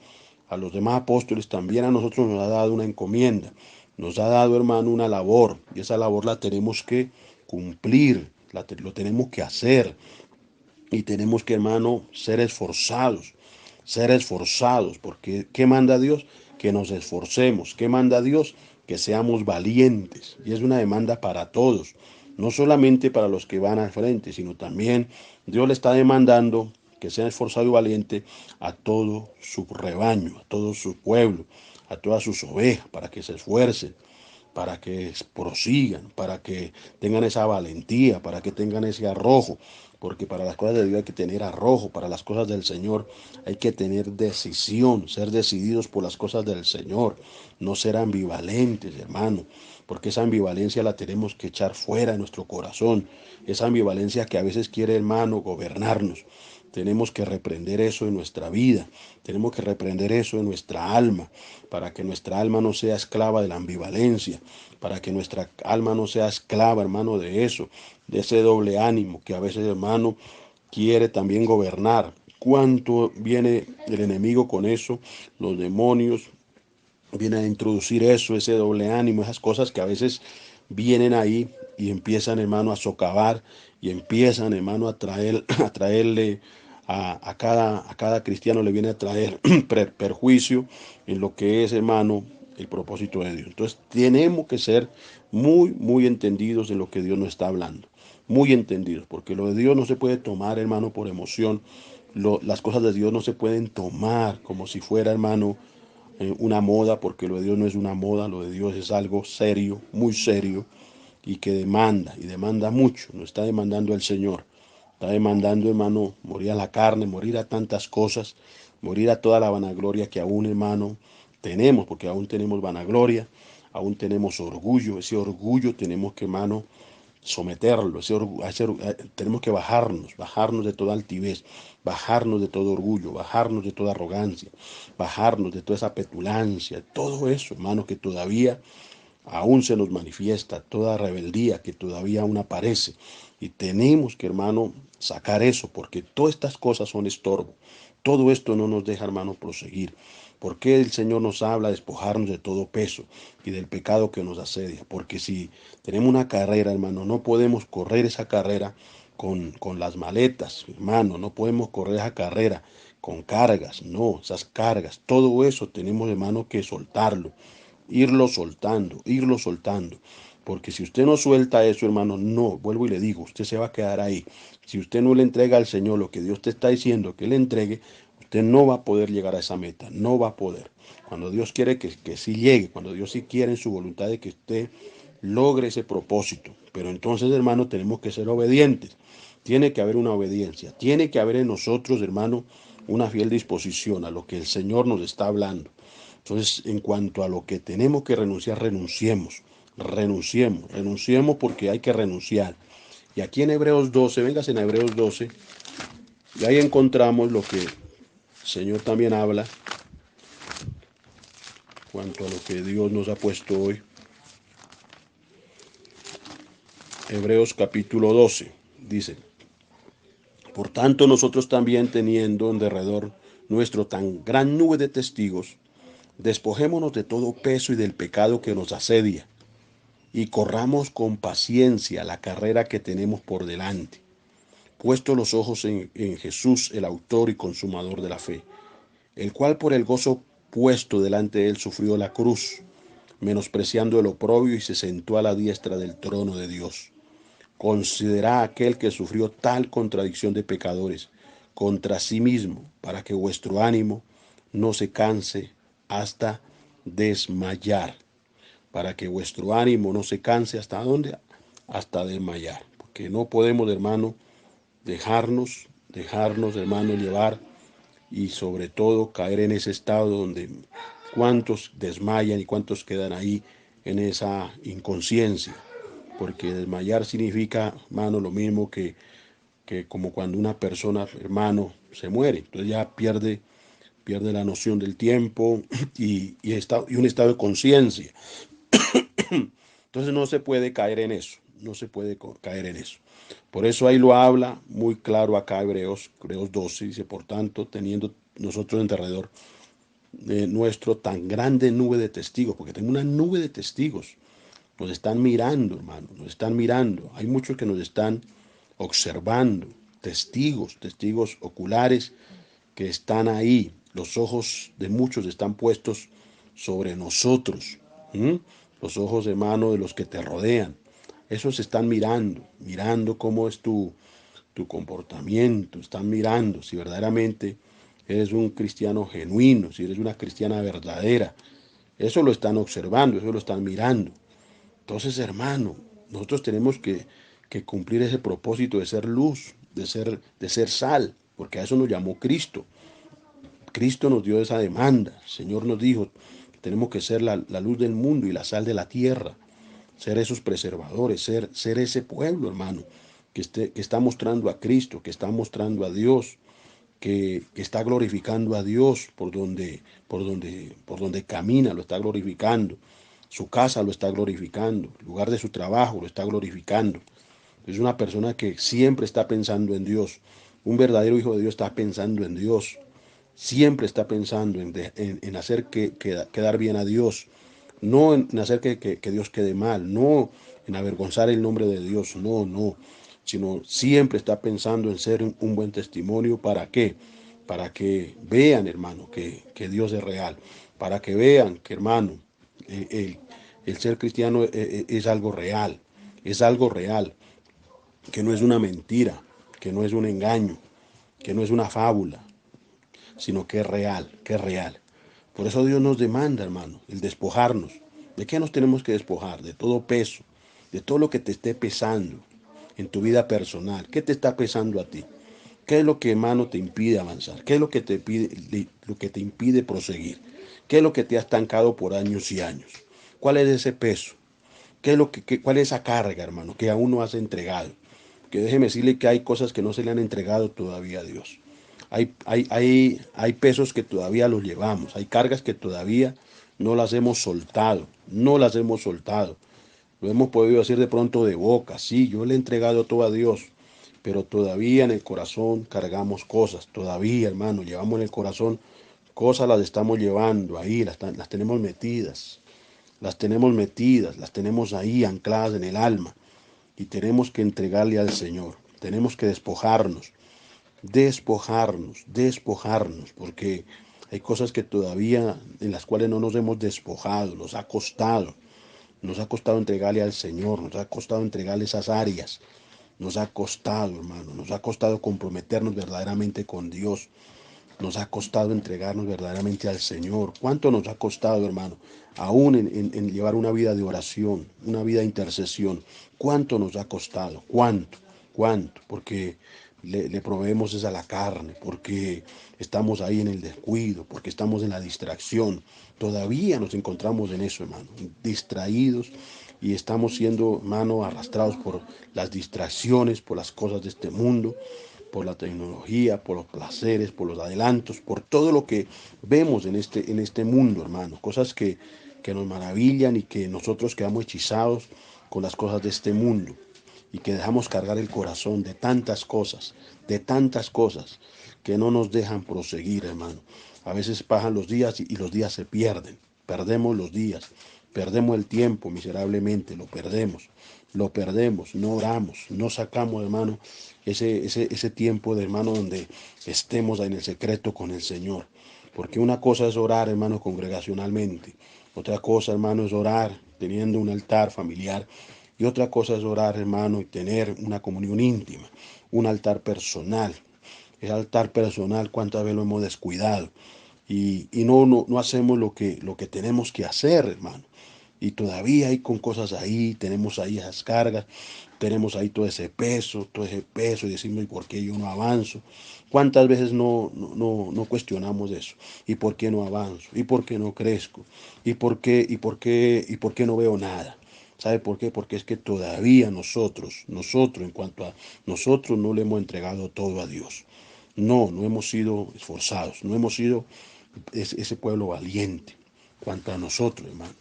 a los demás apóstoles, también a nosotros nos ha dado una encomienda, nos ha dado, hermano, una labor, y esa labor la tenemos que cumplir, lo tenemos que hacer, y tenemos que, hermano, ser esforzados, porque ¿qué manda Dios? Que nos esforcemos. ¿Qué manda Dios? Que seamos valientes. Y es una demanda para todos, no solamente para los que van al frente, sino también Dios le está demandando que sea esforzado y valiente a todo su rebaño, a todo su pueblo, a todas sus ovejas, para que se esfuercen, para que prosigan, para que tengan esa valentía, para que tengan ese arrojo, porque para las cosas de Dios hay que tener arrojo, para las cosas del Señor hay que tener decisión, ser decididos por las cosas del Señor, no ser ambivalentes, hermano, porque esa ambivalencia la tenemos que echar fuera de nuestro corazón, esa ambivalencia que a veces quiere, hermano, gobernarnos. Tenemos que reprender eso en nuestra vida, tenemos que reprender eso en nuestra alma, para que nuestra alma no sea esclava de la ambivalencia, para que nuestra alma no sea esclava, hermano, de eso, de ese doble ánimo que a veces, hermano, quiere también gobernar. ¿Cuánto viene el enemigo con eso? Los demonios vienen a introducir eso, ese doble ánimo, esas cosas que a veces vienen ahí y empiezan, hermano, a socavar y empiezan, hermano, a traerle a cada cristiano le viene a traer perjuicio en lo que es, hermano, el propósito de Dios. Entonces tenemos que ser muy, muy entendidos en lo que Dios nos está hablando. Muy entendidos, porque lo de Dios no se puede tomar, hermano, por emoción. Las cosas de Dios no se pueden tomar como si fuera, hermano, una moda, porque lo de Dios no es una moda, lo de Dios es algo serio, muy serio, y que demanda, y demanda mucho. No está demandando el Señor. Está demandando, hermano, morir a la carne, morir a tantas cosas, morir a toda la vanagloria que aún, hermano, tenemos, porque aún tenemos vanagloria, aún tenemos orgullo. Ese orgullo tenemos que, hermano, someterlo. Tenemos que bajarnos de toda altivez, bajarnos de todo orgullo, bajarnos de toda arrogancia, bajarnos de toda esa petulancia, todo eso, hermano, que todavía aún se nos manifiesta, toda rebeldía que todavía aún aparece. Y tenemos que, hermano, sacar eso, porque todas estas cosas son estorbo. Todo esto no nos deja, hermano, proseguir. Porque el Señor nos habla de despojarnos de todo peso y del pecado que nos asedia? Porque si tenemos una carrera, hermano, no podemos correr esa carrera con las maletas, hermano, no podemos correr esa carrera con cargas, no, esas cargas, todo eso tenemos, hermano, que soltarlo, irlo soltando. Porque si usted no suelta eso, hermano, no, vuelvo y le digo, usted se va a quedar ahí. Si usted no le entrega al Señor lo que Dios te está diciendo que le entregue, usted no va a poder llegar a esa meta, no va a poder. Cuando Dios quiere que sí llegue, cuando Dios sí quiere en su voluntad de que usted logre ese propósito. Pero entonces, hermano, tenemos que ser obedientes. Tiene que haber una obediencia, tiene que haber en nosotros, hermano, una fiel disposición a lo que el Señor nos está hablando. Entonces, en cuanto a lo que tenemos que renunciar, renunciemos porque hay que renunciar. Y aquí en Hebreos 12, vengas en Hebreos 12, y ahí encontramos lo que el Señor también habla, en cuanto a lo que Dios nos ha puesto hoy. Hebreos capítulo 12, dice: por tanto, nosotros también, teniendo en derredor nuestro tan gran nube de testigos, despojémonos de todo peso y del pecado que nos asedia, y corramos con paciencia la carrera que tenemos por delante, puesto los ojos en Jesús, el autor y consumador de la fe, el cual por el gozo puesto delante de él sufrió la cruz, menospreciando el oprobio, y se sentó a la diestra del trono de Dios. Considera aquel que sufrió tal contradicción de pecadores contra sí mismo, para que vuestro ánimo no se canse hasta desmayar. Para que vuestro ánimo no se canse hasta dónde, hasta desmayar. Porque no podemos, hermano, dejarnos, hermano, llevar, y sobre todo caer en ese estado donde cuántos desmayan y cuántos quedan ahí en esa inconsciencia. Porque desmayar significa, hermano, lo mismo que como cuando una persona, hermano, se muere. Entonces ya pierde la noción del tiempo y un estado de conciencia. Entonces no se puede caer en eso, no se puede caer en eso. Por eso ahí lo habla muy claro acá Hebreos 12, dice: por tanto, teniendo nosotros en derredor nuestro tan grande nube de testigos, porque tengo una nube de testigos, nos están mirando, hermano, nos están mirando. Hay muchos que nos están observando, testigos oculares que están ahí. Los ojos de muchos están puestos sobre nosotros. ¿Mm? Los ojos, hermano, de los que te rodean. Esos están mirando cómo es tu comportamiento. Están mirando si verdaderamente eres un cristiano genuino, si eres una cristiana verdadera. Eso lo están observando, eso lo están mirando. Entonces, hermano, nosotros tenemos que cumplir ese propósito de ser luz, de ser sal, porque a eso nos llamó Cristo. Cristo nos dio esa demanda. El Señor nos dijo que tenemos que ser la luz del mundo y la sal de la tierra, ser esos preservadores, ser ese pueblo, hermano, que está mostrando a Cristo, que está mostrando a Dios, que está glorificando a Dios por donde camina, lo está glorificando. Su casa lo está glorificando, el lugar de su trabajo lo está glorificando. Es una persona que siempre está pensando en Dios. Un verdadero hijo de Dios está pensando en Dios. Siempre está pensando en hacer quedar bien a Dios. no en hacer que Dios quede mal, no en avergonzar el nombre de Dios, no, sino siempre está pensando en ser un buen testimonio. ¿Para qué? Para que vean, hermano, que Dios es real, para que vean que, hermano, el ser cristiano es algo real, que no es una mentira, que no es un engaño, que no es una fábula, sino que es real, que es real. Por eso Dios nos demanda, hermano, el despojarnos. ¿De qué nos tenemos que despojar? De todo peso, de todo lo que te esté pesando en tu vida personal. ¿Qué te está pesando a ti? ¿Qué es lo que, hermano, te impide avanzar? ¿Qué es lo que te lo que te impide proseguir? ¿Qué es lo que te ha estancado por años y años? ¿Cuál es ese peso? ¿Cuál es esa carga, hermano, que aún no has entregado? Que déjeme decirle que hay cosas que no se le han entregado todavía a Dios. Hay pesos que todavía los llevamos, hay cargas que todavía no las hemos soltado, no las hemos soltado. Lo hemos podido decir de pronto de boca, sí, yo le he entregado todo a Dios, pero todavía en el corazón cargamos cosas, todavía, hermano, llevamos en el corazón cosas, las estamos llevando ahí, las tenemos metidas, las tenemos ahí ancladas en el alma y tenemos que entregarle al Señor, tenemos que despojarnos, porque hay cosas que todavía en las cuales no nos hemos despojado, nos ha costado entregarle al Señor, nos ha costado entregarle esas áreas, nos ha costado, hermano, nos ha costado comprometernos verdaderamente con Dios, nos ha costado entregarnos verdaderamente al Señor. ¿Cuánto nos ha costado, hermano? Aún en llevar una vida de oración, una vida de intercesión. ¿Cuánto nos ha costado? ¿Cuánto? ¿Cuánto? Porque le proveemos es a la carne, porque estamos ahí en el descuido, porque estamos en la distracción. Todavía nos encontramos en eso, hermano, distraídos y estamos siendo, hermano, arrastrados por las distracciones, por las cosas de este mundo, por la tecnología, por los placeres, por los adelantos, por todo lo que vemos en este mundo, hermano. Cosas que nos maravillan y que nosotros quedamos hechizados con las cosas de este mundo y que dejamos cargar el corazón de tantas cosas que no nos dejan proseguir, hermano. A veces pasan los días y los días se pierden, perdemos los días, perdemos el tiempo miserablemente, lo perdemos, no oramos, no sacamos, hermano, ese tiempo de, hermano, donde estemos en el secreto con el Señor. Porque una cosa es orar, hermano, congregacionalmente. Otra cosa, hermano, es orar teniendo un altar familiar. Y otra cosa es orar, hermano, y tener una comunión íntima, un altar personal. El altar personal, cuántas veces lo hemos descuidado. Y no hacemos lo que tenemos que hacer, hermano. Y todavía hay con cosas ahí, tenemos ahí esas cargas, tenemos ahí todo ese peso, y decimos, ¿y por qué yo no avanzo? ¿Cuántas veces no cuestionamos eso? ¿Y por qué no avanzo? ¿Y por qué no crezco? ¿Y por qué no veo nada? ¿Sabe por qué? Porque es que todavía nosotros, en cuanto a nosotros, no le hemos entregado todo a Dios. No hemos sido esforzados, no hemos sido ese pueblo valiente, cuanto a nosotros, hermano.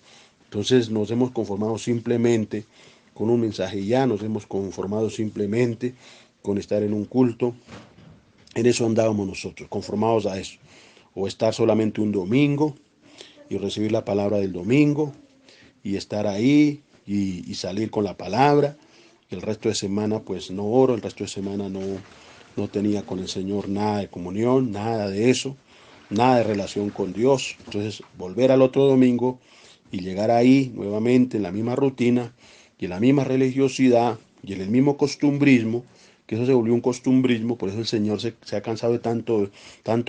Entonces nos hemos conformado simplemente con un mensaje y ya, nos hemos conformado simplemente con estar en un culto. En eso andábamos nosotros, conformados a eso. O estar solamente un domingo y recibir la palabra del domingo y estar ahí y salir con la palabra. El resto de semana pues no oro, el resto de semana no tenía con el Señor nada de comunión, nada de eso, nada de relación con Dios. Entonces volver al otro domingo y llegar ahí nuevamente en la misma rutina y en la misma religiosidad y en el mismo costumbrismo, que eso se volvió un costumbrismo. Por eso el Señor se ha cansado de tanto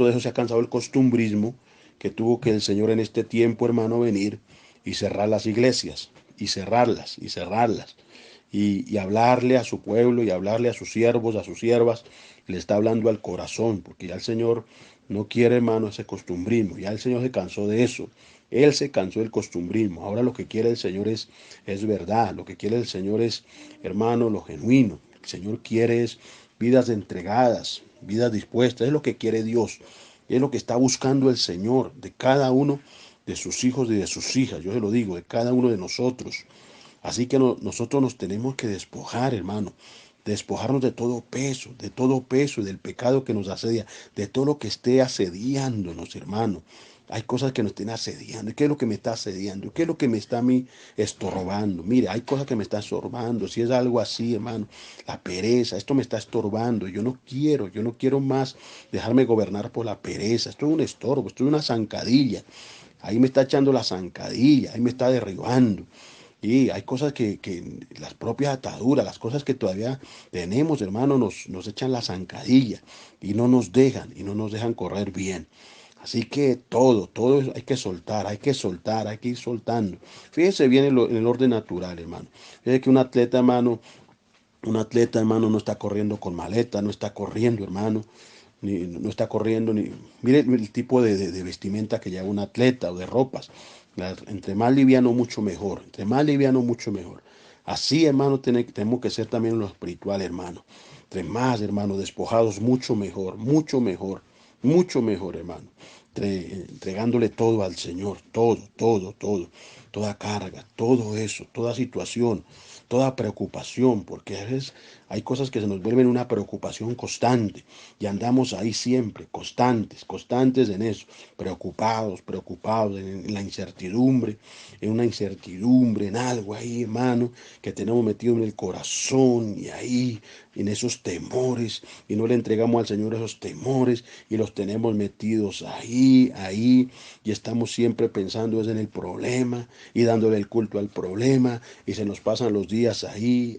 de eso se ha cansado el costumbrismo, que tuvo que el Señor en este tiempo, hermano, venir y cerrar las iglesias, y cerrarlas, y hablarle a su pueblo y hablarle a sus siervos, a sus siervas, le está hablando al corazón, porque ya el Señor no quiere, hermano, ese costumbrismo, ya el Señor se cansó de eso, Él se cansó del costumbrismo. Ahora lo que quiere el Señor es verdad, lo que quiere el Señor es, hermano, lo genuino. El Señor quiere es vidas entregadas, vidas dispuestas, es lo que quiere Dios, es lo que está buscando el Señor de cada uno de sus hijos y de sus hijas. Yo se lo digo, de cada uno de nosotros. Así que nosotros nos tenemos que despojar, hermano. despojarnos de todo peso, del pecado que nos asedia, de todo lo que esté asediándonos, hermano. Hay cosas que nos estén asediando. ¿Qué es lo que me está asediando? ¿Qué es lo que me está a mí estorbando? Mire, hay cosas que me están estorbando. Si es algo así, hermano, la pereza, esto me está estorbando. Yo no quiero más dejarme gobernar por la pereza. Esto es un estorbo, esto es una zancadilla. Ahí me está echando la zancadilla, ahí me está derribando. Y hay cosas que las propias ataduras, las cosas que todavía tenemos, hermano, nos echan la zancadilla y y no nos dejan correr bien. Así que todo hay que soltar, hay que ir soltando. Fíjese bien en el orden natural, hermano. Fíjese que un atleta, hermano, no está corriendo con maleta, no está corriendo, hermano, no está corriendo ni. Mire el tipo de vestimenta que lleva un atleta o de ropas. Entre más liviano, mucho mejor. Entre más liviano, mucho mejor. Así, hermano, tenemos que ser también en lo espiritual, hermano. Entre más, hermano, despojados, mucho mejor, hermano. Entregándole todo al Señor, todo, toda carga, todo eso, toda situación, toda preocupación, porque a veces hay cosas que se nos vuelven una preocupación constante y andamos ahí siempre, constantes en eso, preocupados en la incertidumbre, en una incertidumbre, en algo ahí, hermano, que tenemos metido en el corazón y ahí, en esos temores, y no le entregamos al Señor esos temores y los tenemos metidos ahí, y estamos siempre pensando es en el problema y dándole el culto al problema, y se nos pasan los días ahí,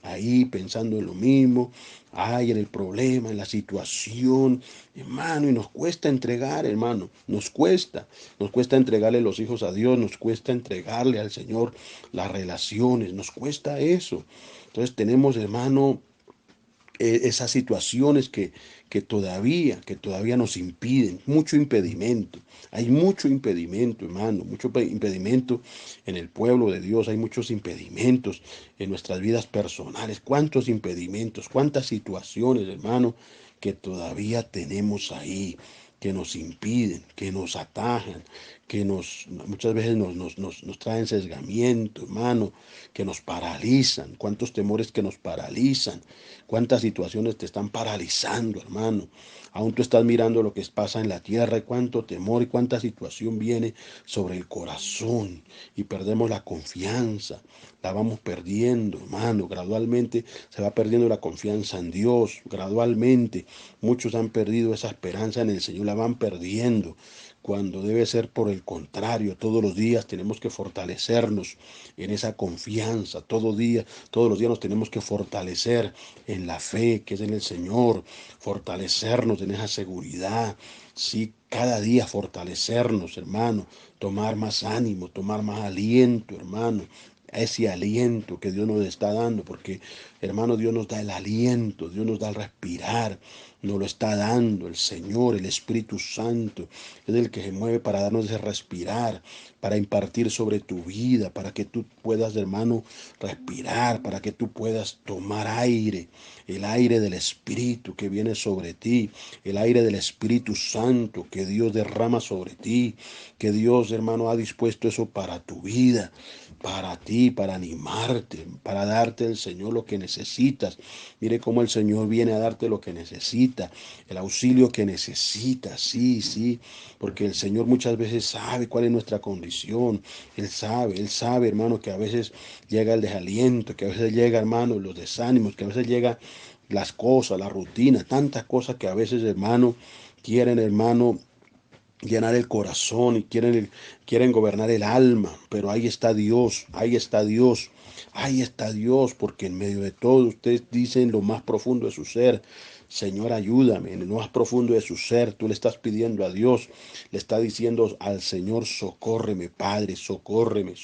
pensando en lo mismo, en el problema, en la situación, hermano, y nos cuesta entregar, hermano, nos cuesta entregarle los hijos a Dios, nos cuesta entregarle al Señor las relaciones, nos cuesta eso. Entonces tenemos, hermano, esas situaciones que todavía nos impiden, mucho impedimento. Hay mucho impedimento, hermano, mucho impedimento en el pueblo de Dios, hay muchos impedimentos en nuestras vidas personales. ¿Cuántos impedimentos, cuántas situaciones, hermano, que todavía tenemos ahí? Que nos impiden, que nos atajan, muchas veces nos traen sesgamiento, hermano, que nos paralizan, cuántos temores que nos paralizan, cuántas situaciones te están paralizando, hermano. Aún tú estás mirando lo que pasa en la tierra y cuánto temor y cuánta situación viene sobre el corazón y perdemos la confianza, la vamos perdiendo, hermano. Gradualmente se va perdiendo la confianza en Dios, gradualmente. Muchos han perdido esa esperanza en el Señor, la van perdiendo, cuando debe ser por el contrario. Todos los días tenemos que fortalecernos en esa confianza, todos los días nos tenemos que fortalecer en la fe que es en el Señor, fortalecernos en esa seguridad, sí, cada día fortalecernos, hermano, tomar más ánimo, tomar más aliento, hermano, ese aliento que Dios nos está dando, porque, hermano, Dios nos da el aliento, Dios nos da el respirar, nos lo está dando el Señor, el Espíritu Santo, es el que se mueve para darnos ese respirar, para impartir sobre tu vida, para que tú puedas, hermano, respirar, para que tú puedas tomar aire, el aire del Espíritu que viene sobre ti, el aire del Espíritu Santo que Dios derrama sobre ti, que Dios, hermano, ha dispuesto eso para tu vida, para ti, para animarte, para darte el Señor lo que necesitas. Mire cómo el Señor viene a darte lo que necesita, el auxilio que necesitas, sí, porque el Señor muchas veces sabe cuál es nuestra condición. Él sabe, hermano, que a veces llega el desaliento, que a veces llega, hermano, los desánimos, que a veces llega las cosas, la rutina, tantas cosas que a veces, hermano, quieren, hermano, llenar el corazón y quieren gobernar el alma, pero ahí está Dios, porque en medio de todo ustedes dicen lo más profundo de su ser, Señor, ayúdame, en lo más profundo de su ser, tú le estás pidiendo a Dios, le está diciendo al Señor, socórreme, Padre, socórreme,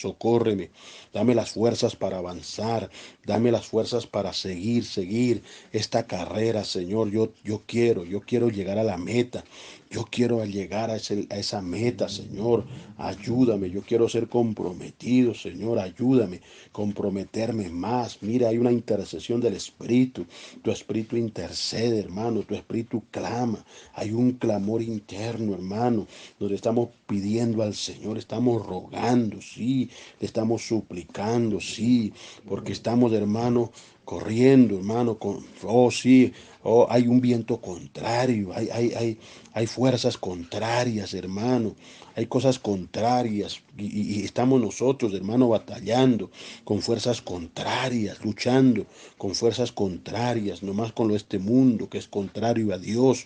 dame las fuerzas para avanzar, dame las fuerzas para seguir esta carrera, Señor, yo quiero llegar a la meta, yo quiero llegar a esa meta, Señor, ayúdame, yo quiero ser comprometido, Señor, ayúdame, comprometerme más. Mira, hay una intercesión del Espíritu, tu Espíritu intercede, hermano, tu Espíritu clama, hay un clamor interno, hermano, donde estamos pidiendo al Señor, estamos rogando, sí, le estamos suplicando, sí, porque estamos, hermano, corriendo, hermano, oh sí, oh, hay un viento contrario, hay fuerzas contrarias, hermano, hay cosas contrarias y estamos nosotros, hermano, batallando con fuerzas contrarias, luchando con fuerzas contrarias, nomás con este mundo que es contrario a Dios.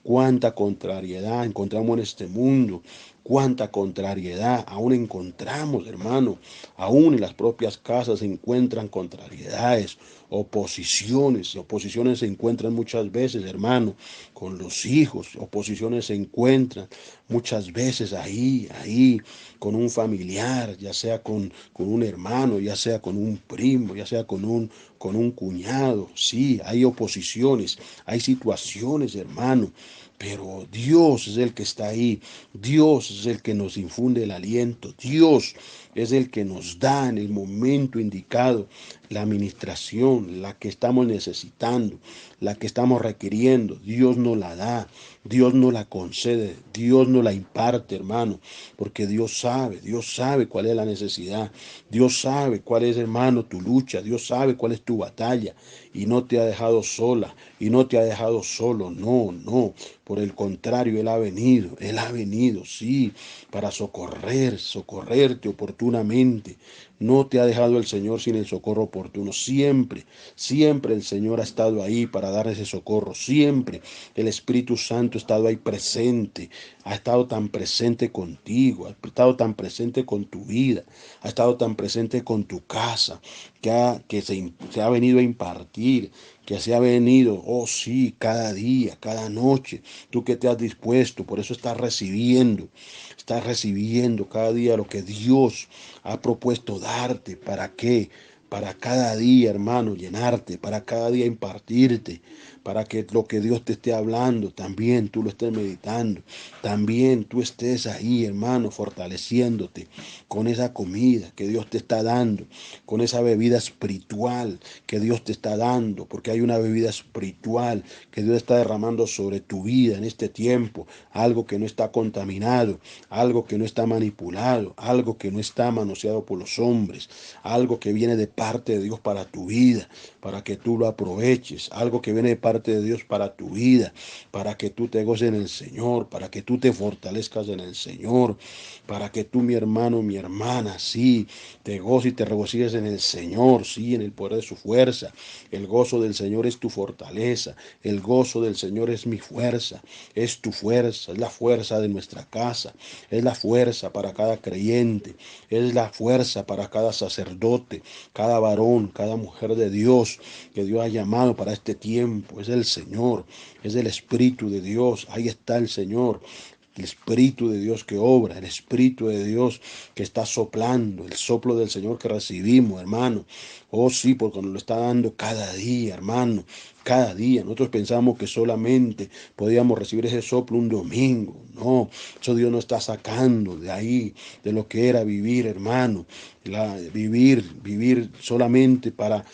Cuánta contrariedad encontramos en este mundo, cuánta contrariedad aún encontramos, hermano. Aún en las propias casas se encuentran contrariedades, oposiciones se encuentran muchas veces, hermano, con los hijos, oposiciones se encuentran muchas veces ahí, con un familiar, ya sea con un hermano, ya sea con un primo, ya sea con un cuñado. Sí, hay oposiciones, hay situaciones, hermano. Pero Dios es el que está ahí, Dios es el que nos infunde el aliento, Dios es el que nos da en el momento indicado la administración, la que estamos necesitando, la que estamos requiriendo. Dios nos la da, Dios nos la concede, Dios nos la imparte, hermano, porque Dios sabe cuál es la necesidad, Dios sabe cuál es, hermano, tu lucha, Dios sabe cuál es tu batalla y no te ha dejado sola y no te ha dejado solo, no. Por el contrario, Él ha venido, sí, para socorrerte oportunamente. No te ha dejado el Señor sin el socorro oportuno. Siempre el Señor ha estado ahí para dar ese socorro. Siempre el Espíritu Santo ha estado ahí presente. Ha estado tan presente contigo, ha estado tan presente con tu vida, ha estado tan presente con tu casa, que se ha venido a impartir, que se ha venido, oh sí, cada día, cada noche, tú que te has dispuesto, por eso estás recibiendo cada día lo que Dios ha propuesto darte. ¿Para qué? Para cada día, hermano, llenarte, para cada día impartirte, para que lo que Dios te esté hablando, también tú lo estés meditando, también tú estés ahí, hermano, fortaleciéndote con esa comida que Dios te está dando, con esa bebida espiritual que Dios te está dando, porque hay una bebida espiritual que Dios está derramando sobre tu vida en este tiempo, algo que no está contaminado, algo que no está manipulado, algo que no está manoseado por los hombres, algo que viene de parte de Dios para tu vida, para que tú lo aproveches, algo que viene de parte de Dios para tu vida, para que tú te goces en el Señor, para que tú te fortalezcas en el Señor, para que tú, mi hermano, mi hermana, sí, te goces y te regocijes en el Señor, sí, en el poder de su fuerza. El gozo del Señor es tu fortaleza, el gozo del Señor es mi fuerza, es tu fuerza, es la fuerza de nuestra casa, es la fuerza para cada creyente, es la fuerza para cada sacerdote, cada varón, cada mujer de Dios que Dios ha llamado para este tiempo. Es el Señor, es el Espíritu de Dios. Ahí está el Señor. El Espíritu de Dios que obra, el Espíritu de Dios que está soplando, el soplo del Señor que recibimos, hermano. Oh sí, porque nos lo está dando cada día, hermano, cada día. Nosotros pensamos que solamente podíamos recibir ese soplo un domingo. No, eso Dios nos está sacando de ahí, de lo que era vivir, hermano. Vivir solamente para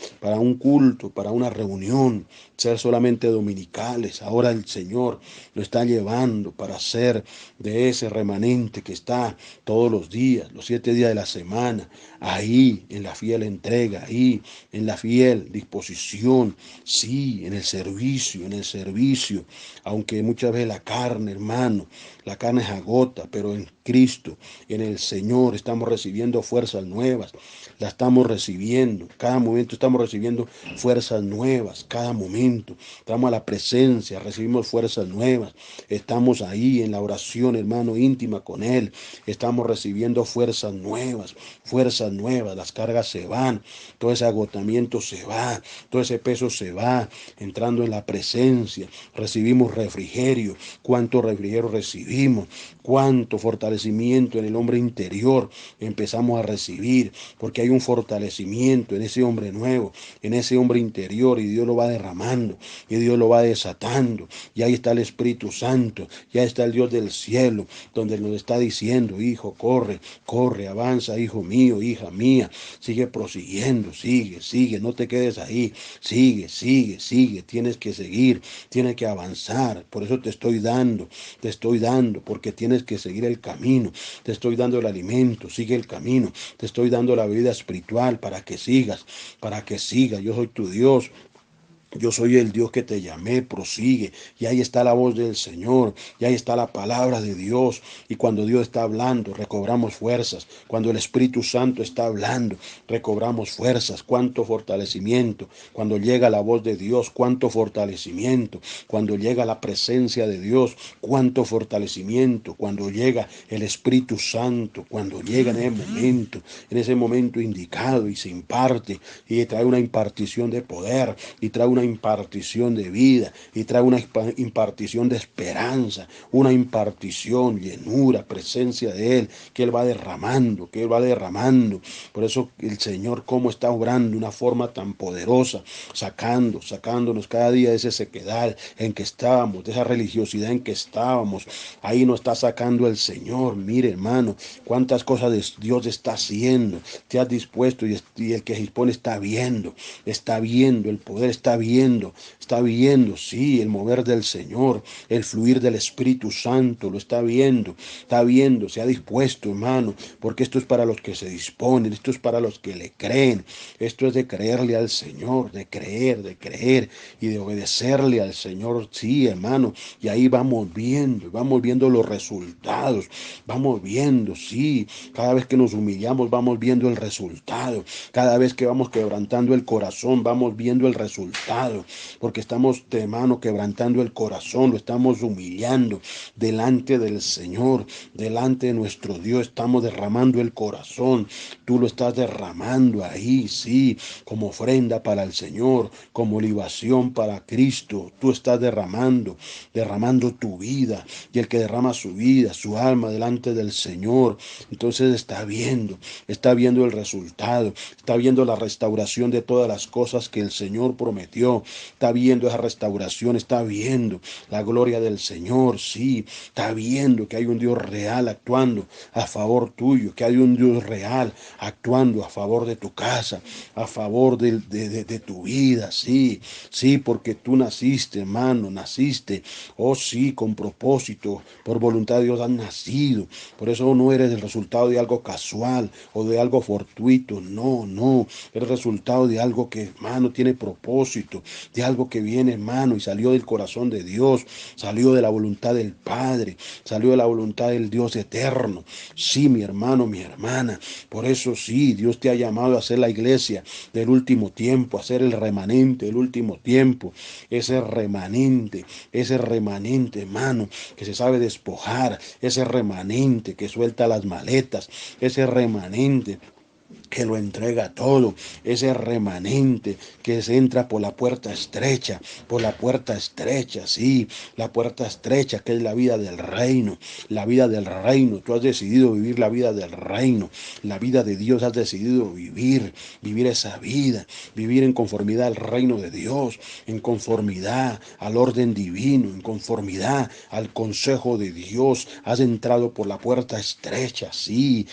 un culto, para una reunión, ser solamente dominicales. Ahora el Señor lo está llevando para ser de ese remanente que está todos los días, los 7 días de la semana, ahí en la fiel entrega, ahí en la fiel disposición, sí, en el servicio, aunque muchas veces la carne, hermano, la carne se agota, pero en Cristo, en el Señor, estamos recibiendo fuerzas nuevas, la estamos recibiendo, cada momento estamos recibiendo fuerzas nuevas, cada momento, estamos a la presencia, recibimos fuerzas nuevas, estamos ahí en la oración, hermano, íntima con Él, estamos recibiendo fuerzas nuevas, las cargas se van, todo ese agotamiento se va, todo ese peso se va, entrando en la presencia, recibimos refrigerio, cuánto refrigerio recibimos, cuánto fortalecimiento en el hombre interior empezamos a recibir, porque hay un fortalecimiento en ese hombre nuevo, en ese hombre interior, y Dios lo va derramando, y Dios lo va desatando, y ahí está el Espíritu Santo, ya está el Dios del cielo, donde nos está diciendo, hijo, corre, avanza, hijo mío, hija mía, sigue prosiguiendo, sigue, no te quedes ahí, sigue, tienes que seguir, tienes que avanzar, por eso te estoy dando, porque tienes tienes que seguir el camino. Te estoy dando el alimento, sigue el camino. Te estoy dando la vida espiritual para que sigas, para que sigas. Yo soy tu Dios. Yo soy el Dios que te llamé, prosigue. Y ahí está la voz del Señor, y ahí está la palabra de Dios. Y cuando Dios está hablando, recobramos fuerzas. Cuando el Espíritu Santo está hablando, recobramos fuerzas. Cuánto fortalecimiento. Cuando llega la voz de Dios, cuánto fortalecimiento. Cuando llega la presencia de Dios, cuánto fortalecimiento. Cuando llega el Espíritu Santo, cuando llega en ese momento indicado y se imparte y trae una impartición de poder y trae una impartición de vida y trae una impartición de esperanza, una impartición, llenura, presencia de Él, que Él va derramando, que Él va derramando. Por eso el Señor cómo está obrando de una forma tan poderosa, sacándonos cada día de ese sequedal en que estábamos, de esa religiosidad en que estábamos. Ahí nos está sacando el Señor. Mire, hermano, cuántas cosas Dios está haciendo. Te has dispuesto y el que se dispone está viendo, el poder está viendo, sí, el mover del Señor, el fluir del Espíritu Santo, lo está viendo, se ha dispuesto, hermano, porque esto es para los que se disponen, esto es para los que le creen, esto es de creerle al Señor, de creer y de obedecerle al Señor, sí, hermano, y ahí vamos viendo los resultados, vamos viendo, sí, cada vez que nos humillamos vamos viendo el resultado, cada vez que vamos quebrantando el corazón vamos viendo el resultado, porque estamos, hermano, quebrantando el corazón, lo estamos humillando delante del Señor, delante de nuestro Dios, estamos derramando el corazón, tú lo estás derramando ahí, sí, como ofrenda para el Señor, como libación para Cristo, tú estás derramando tu vida, y el que derrama su vida, su alma delante del Señor, entonces está viendo el resultado, está viendo la restauración de todas las cosas que el Señor prometió, está viendo esa restauración, está viendo la gloria del Señor, sí, está viendo que hay un Dios real actuando a favor tuyo, que hay un Dios real actuando a favor de tu casa, a favor de tu vida, sí, porque tú naciste, hermano, oh sí, con propósito, por voluntad de Dios has nacido, por eso no eres el resultado de algo casual o de algo fortuito, no, eres resultado de algo que, hermano, tiene propósito, de algo que viene, hermano, y salió del corazón de Dios, salió de la voluntad del Padre, salió de la voluntad del Dios eterno. Sí, mi hermano, mi hermana, por eso sí, Dios te ha llamado a ser la iglesia del último tiempo, a ser el remanente del último tiempo, ese remanente, hermano, que se sabe despojar, ese remanente que suelta las maletas, ese remanente que lo entrega todo, ese remanente que se entra por la puerta estrecha, sí, la puerta estrecha que es la vida del reino, tú has decidido vivir la vida del reino, la vida de Dios has decidido vivir esa vida, vivir en conformidad al reino de Dios, en conformidad al orden divino, en conformidad al consejo de Dios, has entrado por la puerta estrecha, sí,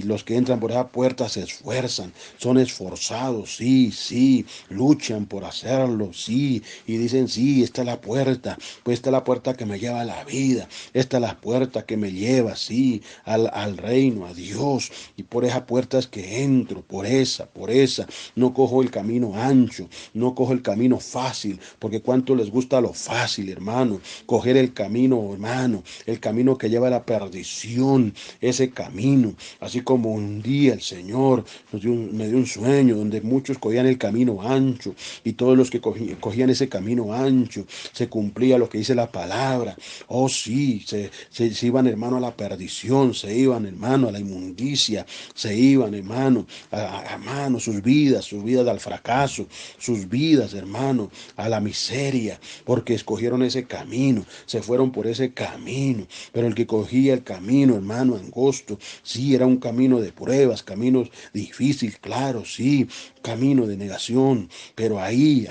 los que entran por esa puerta se esfuerzan, son esforzados, sí, luchan por hacerlo, sí, y dicen, sí, esta es la puerta, pues esta es la puerta que me lleva a la vida, esta es la puerta que me lleva, sí, al reino, a Dios, y por esa puerta es que entro, por esa, no cojo el camino ancho, no cojo el camino fácil, porque cuánto les gusta lo fácil, hermano, coger el camino, hermano, el camino que lleva a la perdición, ese camino, así como un día el Señor me dio un sueño donde muchos cogían el camino ancho y todos los que cogían ese camino ancho se cumplía lo que dice la palabra. Oh sí, se iban, hermano, a la perdición, se iban, hermano, a la inmundicia, se iban, hermano, a sus vidas al fracaso, sus vidas, hermano, a la miseria, porque escogieron ese camino, se fueron por ese camino. Pero el que cogía el camino, hermano, angosto, sí, era un camino de pruebas, caminos difícil, claro, sí, camino de negación, pero ahí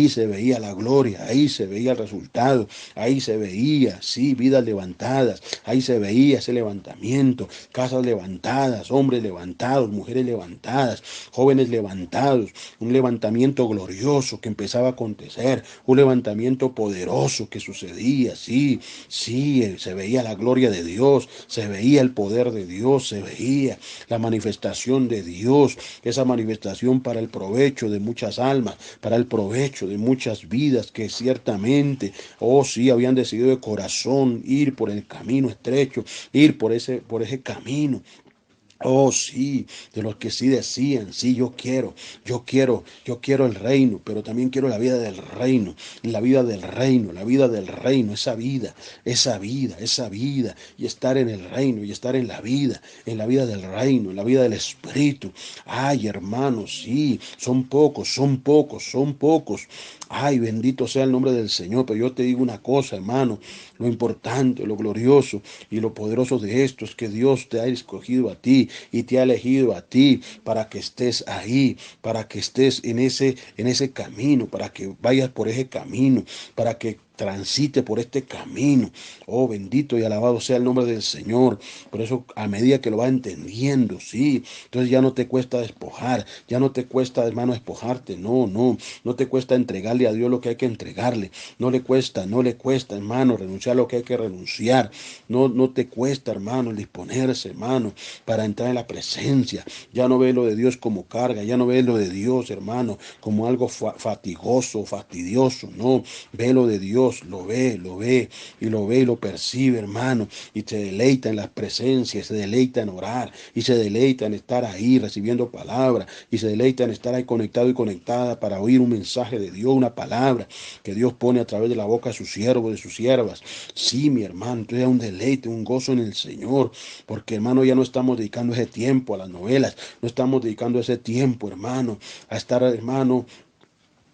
se veía la gloria, ahí se veía el resultado, ahí se veía, sí, vidas levantadas, ahí se veía ese levantamiento, casas levantadas, hombres levantados, mujeres levantadas, jóvenes levantados, un levantamiento glorioso que empezaba a acontecer, un levantamiento poderoso que sucedía, sí, sí, se veía la gloria de Dios, se veía el poder de Dios, se veía la manifestación de Dios, esa manifestación para el provecho de muchas almas, para el provecho de muchas vidas que ciertamente, oh sí, habían decidido de corazón ir por el camino estrecho, ir por ese camino. Oh, sí, de los que sí decían, sí, yo quiero el reino, pero también quiero la vida del reino, la vida del reino, la vida del reino, esa vida, y estar en el reino, y estar en la vida del reino, en la vida del Espíritu. Ay, hermanos, sí, son pocos, son pocos, son pocos. Ay, bendito sea el nombre del Señor, pero yo te digo una cosa, hermano, lo importante, lo glorioso y lo poderoso de esto es que Dios te ha escogido a ti y te ha elegido a ti para que estés ahí, para que estés en ese camino, para que vayas por ese camino, para que transite por este camino. Oh, bendito y alabado sea el nombre del Señor. Por eso, a medida que lo vas entendiendo, sí, entonces ya no te cuesta despojar, ya no te cuesta, hermano, despojarte, no te cuesta entregarle a Dios lo que hay que entregarle, no le cuesta, hermano, renunciar a lo que hay que renunciar, no te cuesta, hermano, el disponerse, hermano, para entrar en la presencia. Ya no ves lo de Dios como carga, ya no ves lo de Dios, hermano, como algo fatigoso, fastidioso, no, ve lo de Dios, lo ve y lo percibe, hermano, y se deleita en las presencias, se deleita en orar, y se deleita en estar ahí recibiendo palabra, y se deleita en estar ahí conectado y conectada para oír un mensaje de Dios, una palabra que Dios pone a través de la boca de sus siervos, de sus siervas. Sí, mi hermano, entonces es un deleite, un gozo en el Señor, porque hermano, ya no estamos dedicando ese tiempo a las novelas, no estamos dedicando ese tiempo, hermano, a estar, hermano,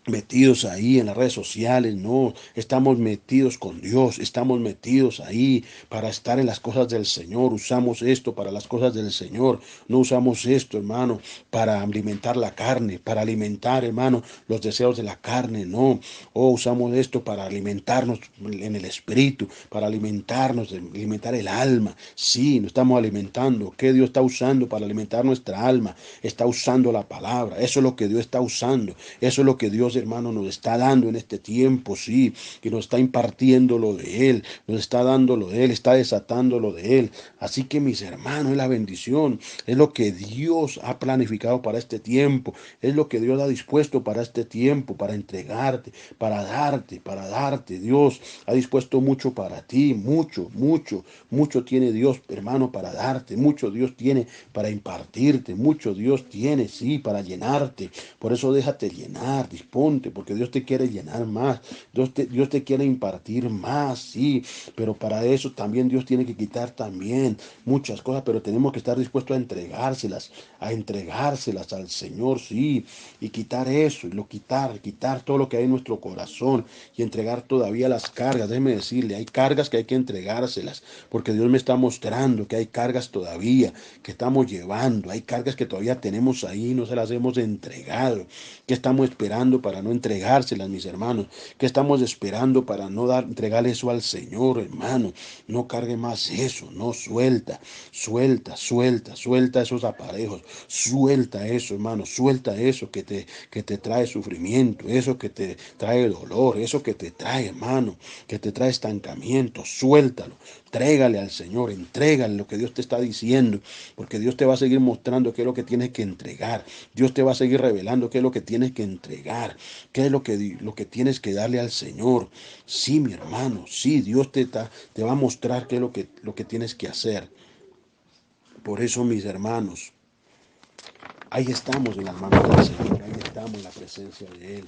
metidos ahí en las redes sociales, no, estamos metidos con Dios, estamos metidos ahí para estar en las cosas del Señor, usamos esto para las cosas del Señor, no usamos esto, hermano, para alimentar la carne, para alimentar, hermano, los deseos de la carne, no, o usamos esto para alimentarnos en el Espíritu, para alimentarnos, alimentar el alma, sí, nos estamos alimentando, ¿qué Dios está usando para alimentar nuestra alma? Está usando la palabra, eso es lo que Dios está usando, eso es lo que Dios, hermano, nos está dando en este tiempo, sí, que nos está impartiendo lo de Él, nos está dando lo de Él, está desatando lo de Él. Así que mis hermanos, es la bendición, es lo que Dios ha planificado para este tiempo, es lo que Dios ha dispuesto para este tiempo, para entregarte, para darte. Dios ha dispuesto mucho para ti, mucho tiene Dios, hermano, para darte, mucho Dios tiene para impartirte, mucho Dios tiene, sí, para llenarte. Por eso déjate llenar, disponte, porque Dios te quiere llenar más, Dios te quiere impartir más, sí, pero para eso también Dios tiene que quitar también muchas cosas, pero tenemos que estar dispuestos a entregárselas al Señor, sí, y quitar eso, y quitar todo lo que hay en nuestro corazón y entregar todavía las cargas. Déjeme decirle, hay cargas que hay que entregárselas, porque Dios me está mostrando que hay cargas todavía que estamos llevando, hay cargas que todavía tenemos ahí, no se las hemos entregado. ¿Qué estamos esperando para no entregárselas, mis hermanos? ¿Qué estamos esperando para no entregarle eso al Señor, hermano? No cargue más eso, no, suelta esos aparejos, suelta eso, hermano, suelta eso que te trae sufrimiento, eso que te trae dolor, eso que te trae, hermano, que te trae estancamiento, suéltalo, entrégale al Señor, entrégale lo que Dios te está diciendo, porque Dios te va a seguir mostrando qué es lo que tienes que entregar, Dios te va a seguir revelando qué es lo que tienes que entregar, qué es lo que tienes que darle al Señor. Sí, mi hermano, sí, Dios te va a mostrar qué es lo que tienes que hacer. Por eso, mis hermanos, ahí estamos en las manos del Señor, ahí estamos en la presencia de Él.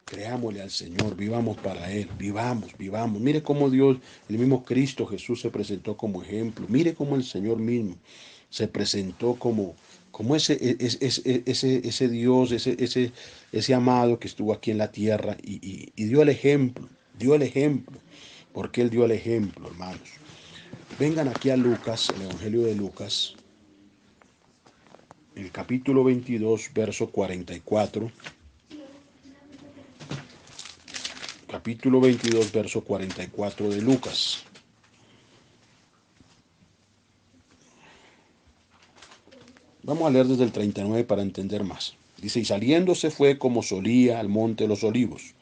Creámosle al Señor, vivamos para Él, vivamos. Mire cómo Dios, el mismo Cristo Jesús se presentó como ejemplo. Mire cómo el Señor mismo se presentó como ese Dios, ese amado que estuvo aquí en la tierra y dio el ejemplo, porque Él dio el ejemplo, hermanos. Vengan aquí a Lucas, el Evangelio de Lucas, el capítulo 22, verso 44. Capítulo 22, verso 44 de Lucas. Vamos a leer desde el 39 para entender más. Dice, y saliendo se fue como solía al monte de los olivos,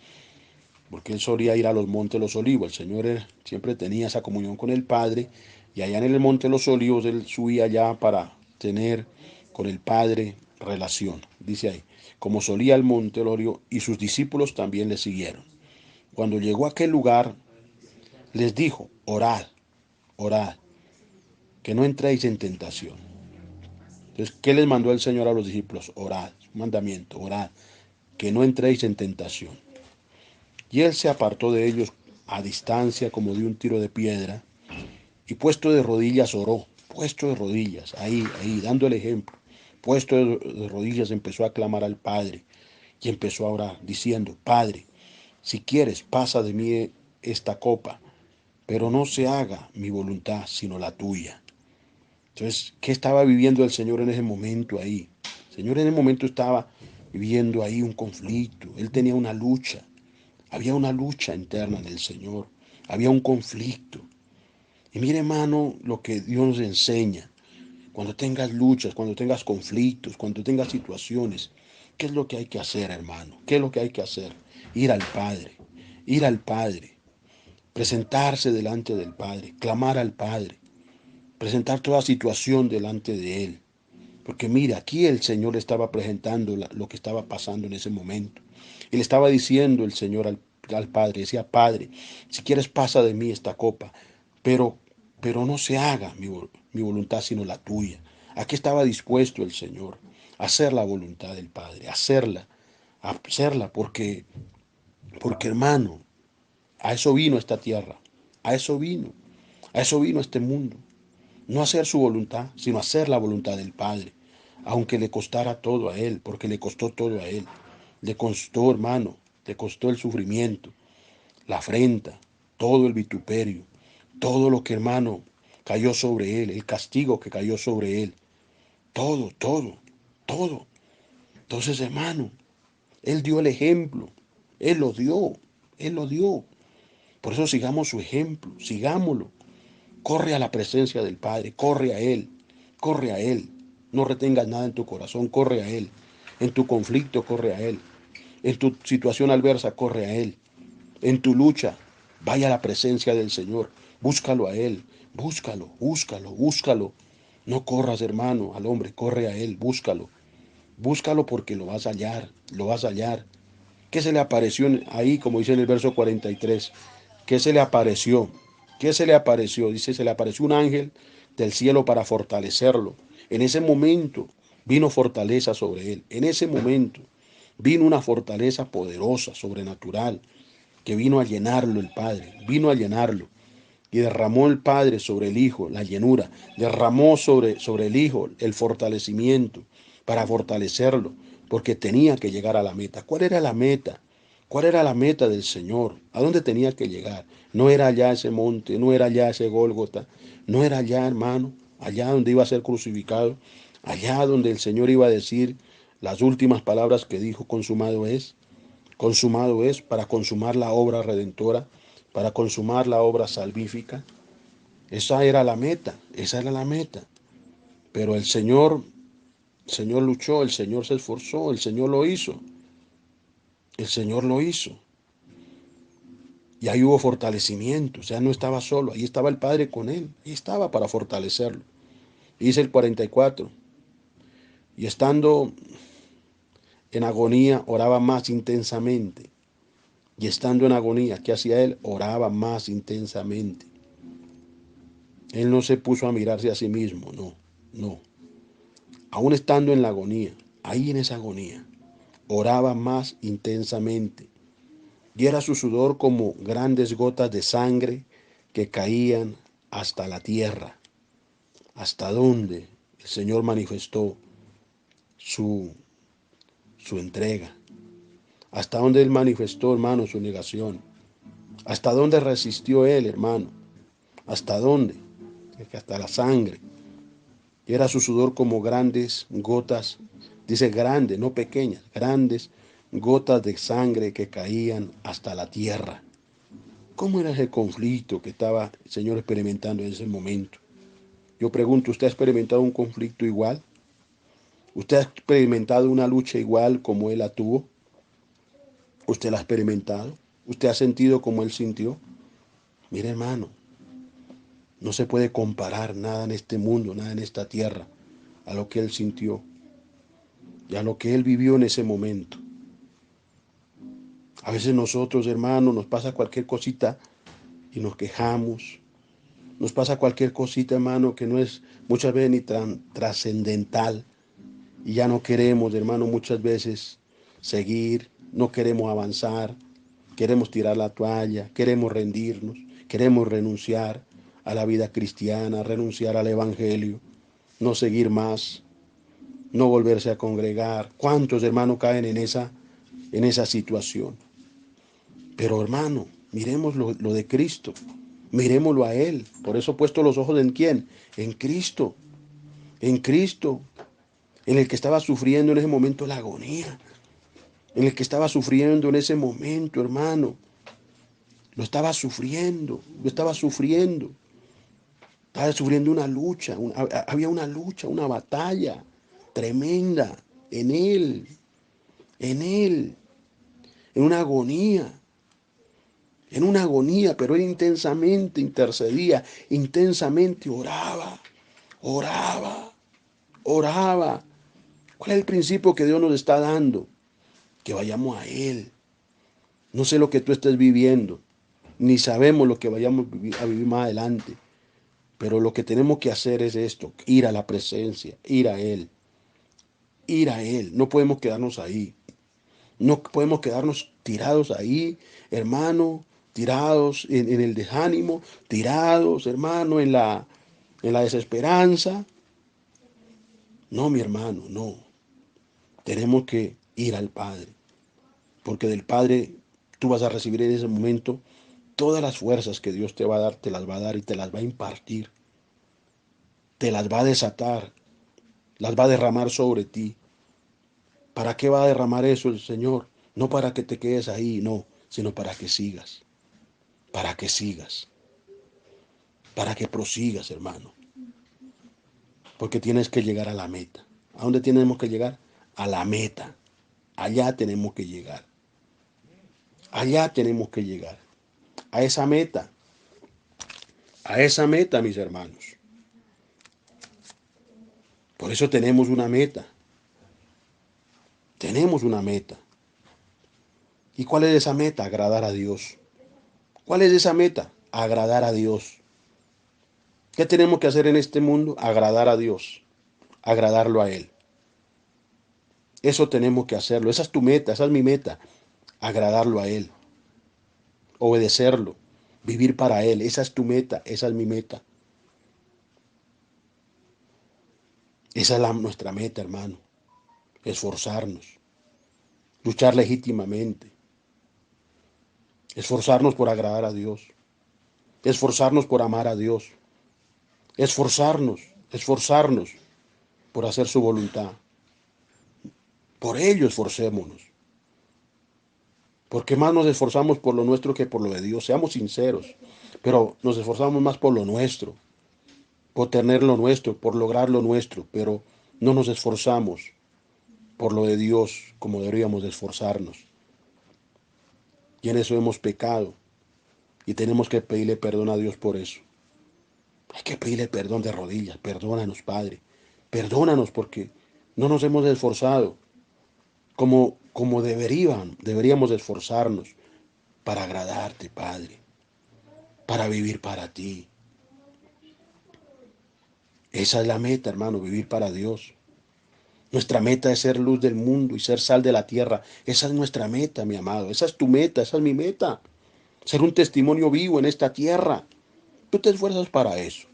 porque él solía ir a los montes de los olivos. El Señor siempre tenía esa comunión con el Padre, y allá en el monte de los olivos él subía allá para tener con el Padre relación. Dice ahí, como solía al monte de los olivos, y sus discípulos también le siguieron. Cuando llegó a aquel lugar, les dijo, orad, orad, que no entréis en tentación. Entonces, ¿qué les mandó el Señor a los discípulos? Orad, un mandamiento, orad, que no entréis en tentación. Y él se apartó de ellos a distancia como de un tiro de piedra, y puesto de rodillas oró, puesto de rodillas, ahí, dando el ejemplo. Puesto de rodillas empezó a clamar al Padre, y empezó a orar, diciendo, Padre, si quieres, pasa de mí esta copa, pero no se haga mi voluntad, sino la tuya. Entonces, ¿qué estaba viviendo el Señor en ese momento ahí? El Señor en ese momento estaba viviendo ahí un conflicto, él tenía una lucha, había una lucha interna en el Señor, había un conflicto. Y mire, hermano, lo que Dios nos enseña. Cuando tengas luchas, cuando tengas conflictos, cuando tengas situaciones, ¿qué es lo que hay que hacer, hermano? ¿Qué es lo que hay que hacer? Ir al Padre, presentarse delante del Padre, clamar al Padre, presentar toda situación delante de Él. Porque mira, aquí el Señor le estaba presentando lo que estaba pasando en ese momento. Y le estaba diciendo el Señor al Padre, decía, Padre, si quieres pasa de mí esta copa, pero, pero no se haga mi voluntad sino la tuya. Aquí estaba dispuesto el Señor a hacer la voluntad del Padre, a hacerla, porque hermano, a eso vino esta tierra, a eso vino este mundo. No hacer su voluntad, sino hacer la voluntad del Padre. Aunque le costara todo a Él, porque le costó todo a Él. Le costó, hermano, le costó el sufrimiento, la afrenta, todo el vituperio, todo lo que, hermano, cayó sobre Él, el castigo que cayó sobre Él. Todo, todo, todo. Entonces, hermano, Él dio el ejemplo. Él lo dio. Él lo dio. Por eso sigamos su ejemplo, sigámoslo. Corre a la presencia del Padre, corre a Él, corre a Él. No retengas nada en tu corazón, corre a Él. En tu conflicto, corre a Él. En tu situación adversa, corre a Él. En tu lucha, vaya a la presencia del Señor. Búscalo a Él, búscalo, búscalo, búscalo. No corras, hermano, al hombre, corre a Él, búscalo. Búscalo porque lo vas a hallar, lo vas a hallar. ¿Qué se le apareció ahí, como dice en el verso 43? ¿Qué se le apareció? ¿Qué se le apareció? Dice, se le apareció un ángel del cielo para fortalecerlo. En ese momento vino fortaleza sobre él. En ese momento vino una fortaleza poderosa, sobrenatural, que vino a llenarlo el Padre. Vino a llenarlo. Y derramó el Padre sobre el Hijo la llenura. Derramó sobre el Hijo el fortalecimiento para fortalecerlo, porque tenía que llegar a la meta. ¿Cuál era la meta? ¿Cuál era la meta del Señor? ¿A dónde tenía que llegar? No era allá ese monte, no era allá ese Gólgota, no era allá, hermano, allá donde iba a ser crucificado, allá donde el Señor iba a decir las últimas palabras que dijo, consumado es, para consumar la obra redentora, para consumar la obra salvífica. Esa era la meta, esa era la meta. Pero el Señor luchó, el Señor se esforzó, el Señor lo hizo. El Señor lo hizo. Y ahí hubo fortalecimiento, o sea, no estaba solo, ahí estaba el Padre con él, ahí estaba para fortalecerlo. Dice el 44, y estando en agonía, oraba más intensamente. Y estando en agonía, ¿qué hacía él? Oraba más intensamente. Él no se puso a mirarse a sí mismo, no, no. Aún estando en la agonía, ahí en esa agonía, oraba más intensamente. Y era su sudor como grandes gotas de sangre que caían hasta la tierra. ¿Hasta dónde el Señor manifestó su entrega? ¿Hasta dónde Él manifestó, hermano, su negación? ¿Hasta dónde resistió Él, hermano? ¿Hasta dónde? Es que hasta la sangre. Y era su sudor como grandes gotas, dice grandes, no pequeñas, grandes gotas de sangre que caían hasta la tierra. ¿Cómo era ese conflicto que estaba el Señor experimentando en ese momento? Yo pregunto, ¿usted ha experimentado un conflicto igual? ¿Usted ha experimentado una lucha igual como Él la tuvo? ¿Usted la ha experimentado? ¿Usted ha sentido como Él sintió? Mire, hermano, no se puede comparar nada en este mundo, nada en esta tierra, a lo que Él sintió y a lo que Él vivió en ese momento. A veces nosotros, hermanos, nos pasa cualquier cosita y nos quejamos. Nos pasa cualquier cosita, hermano, que no es muchas veces ni tan trascendental. Y ya no queremos, hermano, muchas veces seguir, no queremos avanzar, queremos tirar la toalla, queremos rendirnos, queremos renunciar a la vida cristiana, renunciar al evangelio, no seguir más, no volverse a congregar. ¿Cuántos, hermanos, caen en esa situación? Pero, hermano, miremos lo de Cristo, miremoslo a Él. Por eso he puesto los ojos en ¿quién? En Cristo, en Cristo, en el que estaba sufriendo en ese momento la agonía, en el que estaba sufriendo en ese momento, hermano. Lo estaba sufriendo, lo estaba sufriendo. Estaba sufriendo una lucha, había una lucha, una batalla tremenda en él, en una agonía, pero él intensamente intercedía, intensamente oraba, oraba. ¿Cuál es el principio que Dios nos está dando? Que vayamos a Él. No sé lo que tú estés viviendo, ni sabemos lo que vayamos a vivir más adelante, pero lo que tenemos que hacer es esto, ir a la presencia, ir a Él, ir a Él. No podemos quedarnos ahí, no podemos quedarnos tirados ahí, hermano, tirados en el desánimo, tirados, hermano, en la desesperanza. No, mi hermano, no. Tenemos que ir al Padre, porque del Padre tú vas a recibir en ese momento todas las fuerzas que Dios te va a dar, te las va a dar y te las va a impartir, te las va a desatar, las va a derramar sobre ti. ¿Para qué va a derramar eso el Señor? No para que te quedes ahí, no, sino para que sigas, para que prosigas, hermano, porque tienes que llegar a la meta. ¿A dónde tenemos que llegar? A la meta. Allá tenemos que llegar. Allá tenemos que llegar. A esa meta. A esa meta, mis hermanos. Por eso tenemos una meta. Tenemos una meta. ¿Y cuál es esa meta? Agradar a Dios. ¿Cuál es esa meta? Agradar a Dios. ¿Qué tenemos que hacer en este mundo? Agradar a Dios. Agradarlo a Él. Eso tenemos que hacerlo. Esa es tu meta, esa es mi meta. Agradarlo a Él. Obedecerlo. Vivir para Él. Esa es tu meta, esa es mi meta. Esa es nuestra meta, hermano. Esforzarnos. Luchar legítimamente. Esforzarnos por agradar a Dios. Esforzarnos por amar a Dios. Esforzarnos por hacer su voluntad. Por ello esforcémonos. Porque más nos esforzamos por lo nuestro que por lo de Dios. Seamos sinceros. Pero nos esforzamos más por lo nuestro. Por tener lo nuestro, por lograr lo nuestro. Pero no nos esforzamos por lo de Dios como deberíamos de esforzarnos. Y en eso hemos pecado. Y tenemos que pedirle perdón a Dios por eso. Hay que pedirle perdón de rodillas. Perdónanos, Padre. Perdónanos porque no nos hemos esforzado como deberíamos esforzarnos para agradarte, Padre, para vivir para ti. Esa es la meta, hermano, vivir para Dios. Nuestra meta es ser luz del mundo y ser sal de la tierra. Esa es nuestra meta, mi amado. Esa es tu meta, esa es mi meta. Ser un testimonio vivo en esta tierra. Tú te esfuerzas para eso.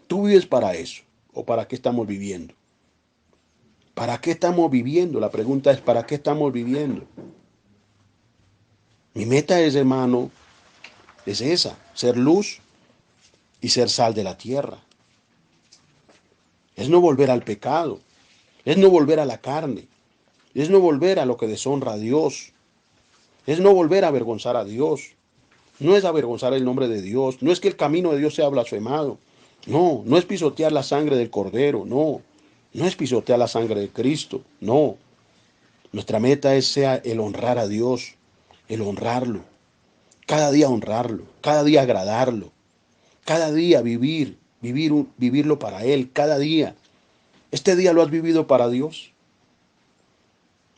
Tú vives para eso. ¿O para qué estamos viviendo? ¿Para qué estamos viviendo? La pregunta es, ¿para qué estamos viviendo? Mi meta es, hermano, es esa, ser luz y ser sal de la tierra. Es no volver al pecado. Es no volver a la carne. Es no volver a lo que deshonra a Dios. Es no volver a avergonzar a Dios. No es avergonzar el nombre de Dios. No es que el camino de Dios sea blasfemado. No, no es pisotear la sangre del Cordero. No, no es pisotear la sangre de Cristo. No. Nuestra meta es sea el honrar a Dios, el honrarlo. Cada día honrarlo, cada día agradarlo. Cada día vivirlo para Él, cada día. ¿Este día lo has vivido para Dios?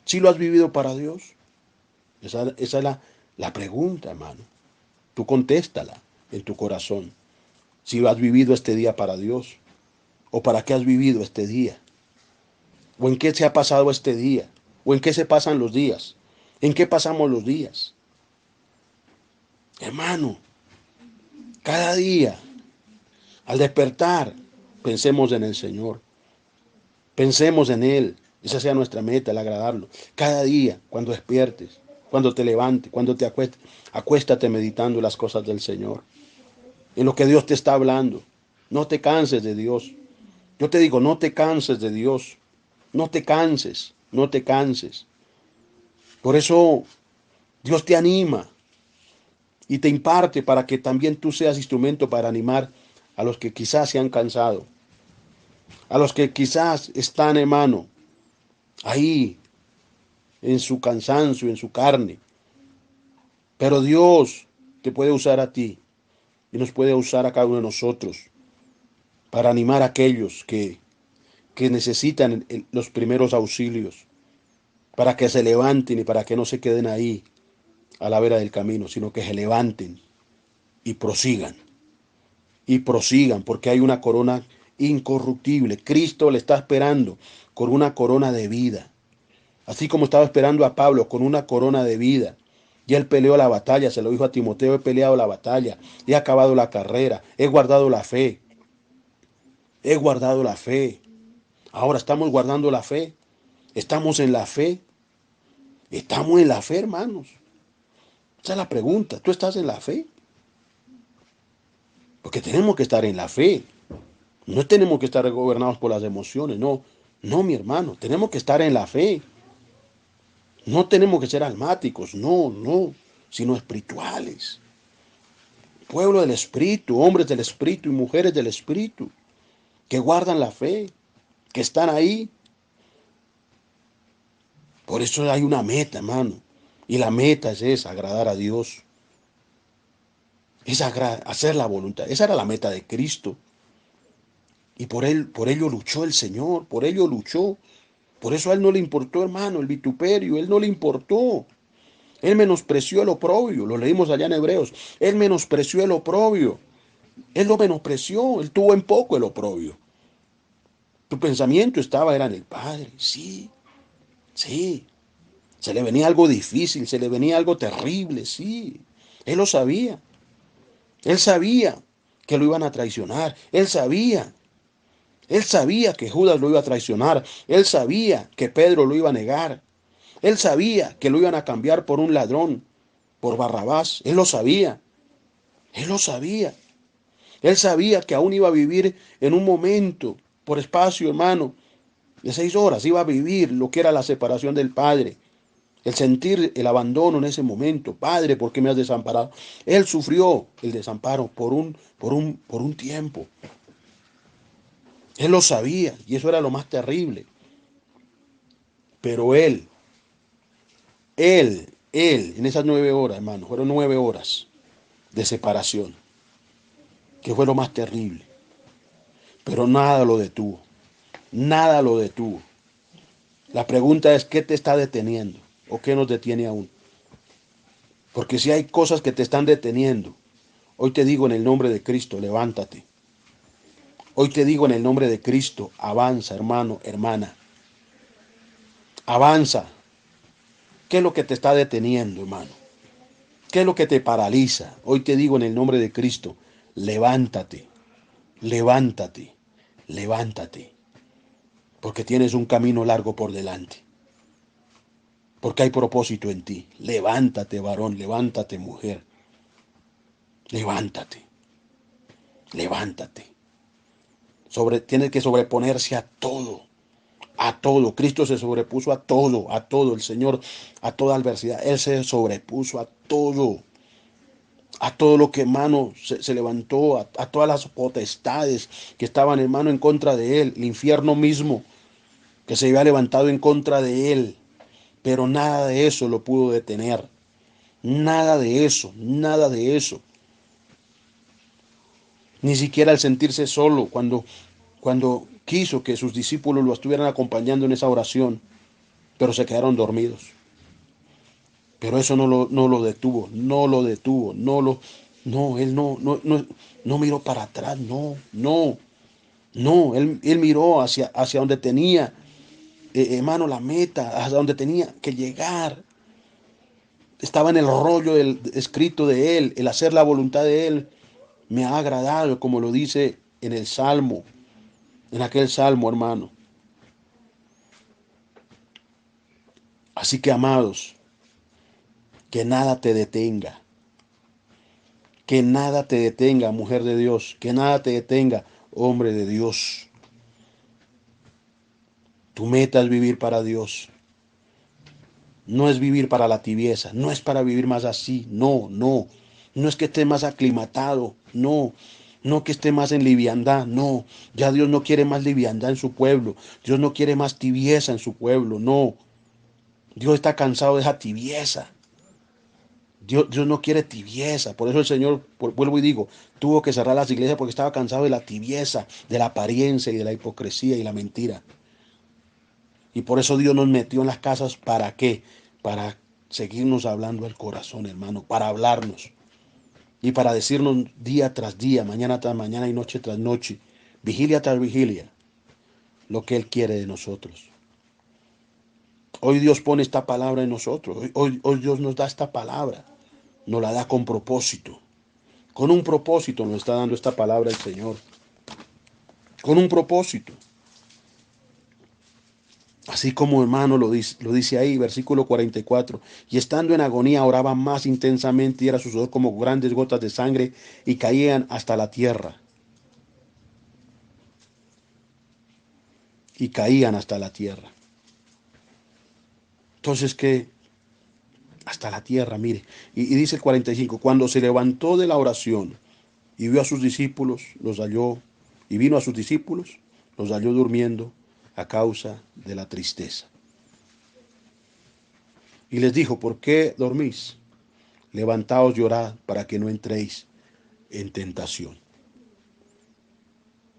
¿Sí lo has vivido para Dios? Esa es la pregunta, hermano. Tú contéstala en tu corazón. Si lo has vivido este día para Dios, o para qué has vivido este día, o en qué se ha pasado este día, o en qué se pasan los días, en qué pasamos los días. Hermano, cada día, al despertar, pensemos en el Señor. Pensemos en Él. Esa sea nuestra meta, el agradarlo. Cada día, cuando despiertes, cuando te levantes, cuando te acuestes, acuéstate meditando las cosas del Señor, en lo que Dios te está hablando. No te canses de Dios. Yo te digo, no te canses de Dios. No te canses, no te canses. Por eso Dios te anima y te imparte para que también tú seas instrumento para animar a los que quizás se han cansado, a los que quizás están, hermano, ahí en su cansancio, en su carne. Pero Dios te puede usar a ti y nos puede usar a cada uno de nosotros para animar a aquellos que necesitan los primeros auxilios, para que se levanten y para que no se queden ahí a la vera del camino, sino que se levanten y prosigan, porque hay una corona incorruptible. Cristo le está esperando con una corona de vida, así como estaba esperando a Pablo con una corona de vida. Y él peleó la batalla, se lo dijo a Timoteo, he peleado la batalla, he acabado la carrera, he guardado la fe, he guardado la fe. Ahora estamos guardando la fe, estamos en la fe, estamos en la fe, hermanos. Esa es la pregunta, ¿tú estás en la fe? Porque tenemos que estar en la fe, no tenemos que estar gobernados por las emociones, no, no, mi hermano, tenemos que estar en la fe. No tenemos que ser almáticos, no, no, sino espirituales. Pueblo del Espíritu, hombres del Espíritu y mujeres del Espíritu, que guardan la fe, que están ahí. Por eso hay una meta, hermano. Y la meta es esa, agradar a Dios. Es hacer la voluntad. Esa era la meta de Cristo. Y por ello luchó el Señor, por ello luchó. Por eso a Él no le importó, hermano, el vituperio, Él no le importó. Él menospreció el oprobio, lo leímos allá en Hebreos. Él menospreció el oprobio. Él lo menospreció, Él tuvo en poco el oprobio. Tu pensamiento era en el Padre, sí, sí. Se le venía algo difícil, se le venía algo terrible, sí. Él lo sabía. Él sabía que lo iban a traicionar. Él sabía que Judas lo iba a traicionar. Él sabía que Pedro lo iba a negar. Él sabía que lo iban a cambiar por un ladrón, por Barrabás. Él lo sabía. Él lo sabía. Él sabía que aún iba a vivir en un momento, por espacio, hermano, de 6 horas. Iba a vivir lo que era la separación del Padre. El sentir el abandono en ese momento. Padre, ¿por qué me has desamparado? Él sufrió el desamparo por un tiempo. Él lo sabía y eso era lo más terrible. Pero en esas 9 horas, hermano, fueron 9 horas de separación, que fue lo más terrible. Pero nada lo detuvo, nada lo detuvo. La pregunta es, ¿qué te está deteniendo? ¿O qué nos detiene aún? Porque si hay cosas que te están deteniendo, hoy te digo en el nombre de Cristo, levántate. Hoy te digo en el nombre de Cristo, avanza, hermano, hermana. Avanza. ¿Qué es lo que te está deteniendo, hermano? ¿Qué es lo que te paraliza? Hoy te digo en el nombre de Cristo, levántate, levántate, levántate. Porque tienes un camino largo por delante. Porque hay propósito en ti. Levántate, varón, levántate, mujer. Levántate, levántate. Tiene que sobreponerse a todo. A todo. Cristo se sobrepuso a todo, a todo. El Señor, a toda adversidad. Él se sobrepuso a todo. A todo lo que, hermano, se levantó. A todas las potestades que estaban, hermano, en contra de él. El infierno mismo que se había levantado en contra de él. Pero nada de eso lo pudo detener. Nada de eso, nada de eso. Ni siquiera al sentirse solo, cuando quiso que sus discípulos lo estuvieran acompañando en esa oración, pero se quedaron dormidos. Pero eso no lo detuvo, no lo detuvo, no, él no miró para atrás, no, él miró hacia donde tenía, hermano, la meta, hacia donde tenía que llegar. Estaba en el rollo del escrito de él, el hacer la voluntad de él me ha agradado, como lo dice en el Salmo, en aquel Salmo, hermano. Así que, amados, que nada te detenga. Que nada te detenga, mujer de Dios. Que nada te detenga, hombre de Dios. Tu meta es vivir para Dios. No es vivir para la tibieza. No es para vivir más así. No, no. No es que esté más aclimatado. No. No que esté más en liviandad. No. Ya Dios no quiere más liviandad en su pueblo. Dios no quiere más tibieza en su pueblo. No. Dios está cansado de esa tibieza. Dios no quiere tibieza. Por eso el Señor, vuelvo y digo, tuvo que cerrar las iglesias porque estaba cansado de la tibieza, de la apariencia y de la hipocresía y la mentira. Y por eso Dios nos metió en las casas. ¿Para qué? Para seguirnos hablando al corazón, hermano, para hablarnos y para decirnos día tras día, mañana tras mañana y noche tras noche, vigilia tras vigilia, lo que Él quiere de nosotros. Hoy Dios pone esta palabra en nosotros. Hoy Dios nos da esta palabra. Nos la da con propósito. Con un propósito nos está dando esta palabra el Señor. Con un propósito. Así como, hermano, lo dice ahí, versículo 44. Y estando en agonía oraba más intensamente y era su sudor como grandes gotas de sangre y caían hasta la tierra. Y caían hasta la tierra. Entonces, ¿qué? Hasta la tierra, mire. Y dice el 45, cuando se levantó de la oración y vio a sus discípulos, los halló, y vino a sus discípulos, los halló durmiendo a causa de la tristeza. Y les dijo, ¿por qué dormís? Levantaos y orad para que no entréis en tentación.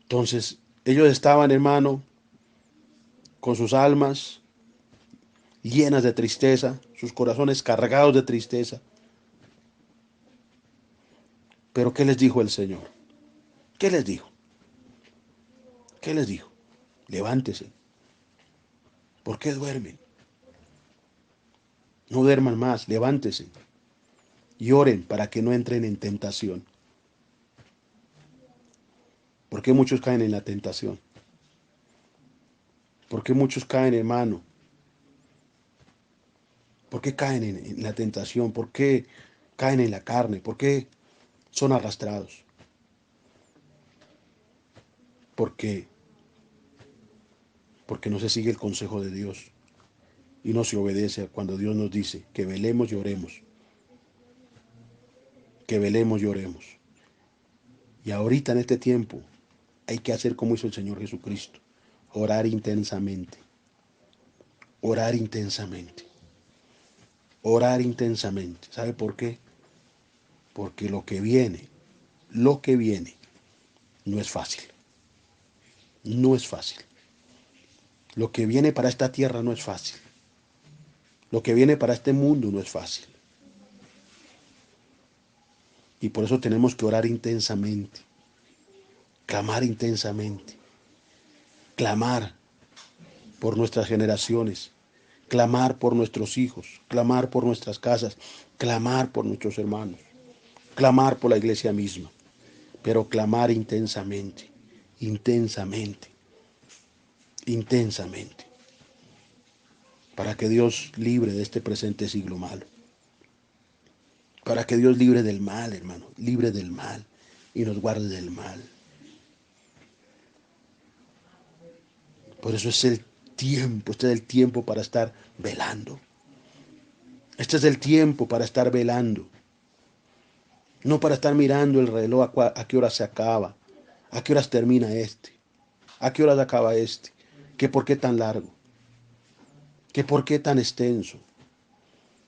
Entonces, ellos estaban, hermano, con sus almas llenas de tristeza, sus corazones cargados de tristeza. Pero ¿qué les dijo el Señor? ¿Qué les dijo? ¿Qué les dijo? Levántese. ¿Por qué duermen? No duerman más, levántese. Y oren para que no entren en tentación. ¿Por qué muchos caen en la tentación? ¿Por qué muchos caen, hermano? ¿Por qué caen en la tentación? ¿Por qué caen en la carne? ¿Por qué son arrastrados? Porque porque no se sigue el consejo de Dios y no se obedece cuando Dios nos dice que velemos y oremos, que velemos y oremos. Y ahorita en este tiempo hay que hacer como hizo el Señor Jesucristo, orar intensamente, orar intensamente, orar intensamente. ¿Sabe por qué? Porque lo que viene, no es fácil, no es fácil. Lo que viene para esta tierra no es fácil. Lo que viene para este mundo no es fácil. Y por eso tenemos que orar intensamente, clamar intensamente, clamar por nuestras generaciones, clamar por nuestros hijos, clamar por nuestras casas, clamar por nuestros hermanos, clamar por la iglesia misma, pero clamar intensamente, intensamente, intensamente, para que Dios libre de este presente siglo malo, para que Dios libre del mal, hermano, libre del mal y nos guarde del mal. Por eso es el tiempo, este es el tiempo para estar velando. Este es el tiempo para estar velando. No para estar mirando el reloj a qué hora se acaba, a qué horas termina este, a qué horas acaba este, que por qué tan largo, que por qué tan extenso,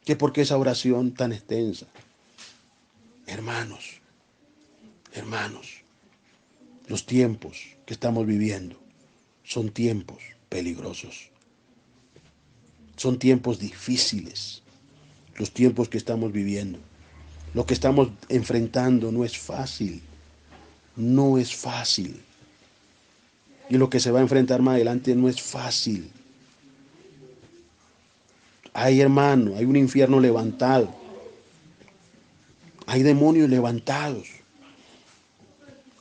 que por qué esa oración tan extensa. Hermanos, hermanos, los tiempos que estamos viviendo son tiempos peligrosos, son tiempos difíciles, los tiempos que estamos viviendo. Lo que estamos enfrentando no es fácil, no es fácil. Y lo que se va a enfrentar más adelante no es fácil. Hay, hermano, hay un infierno levantado. Hay demonios levantados.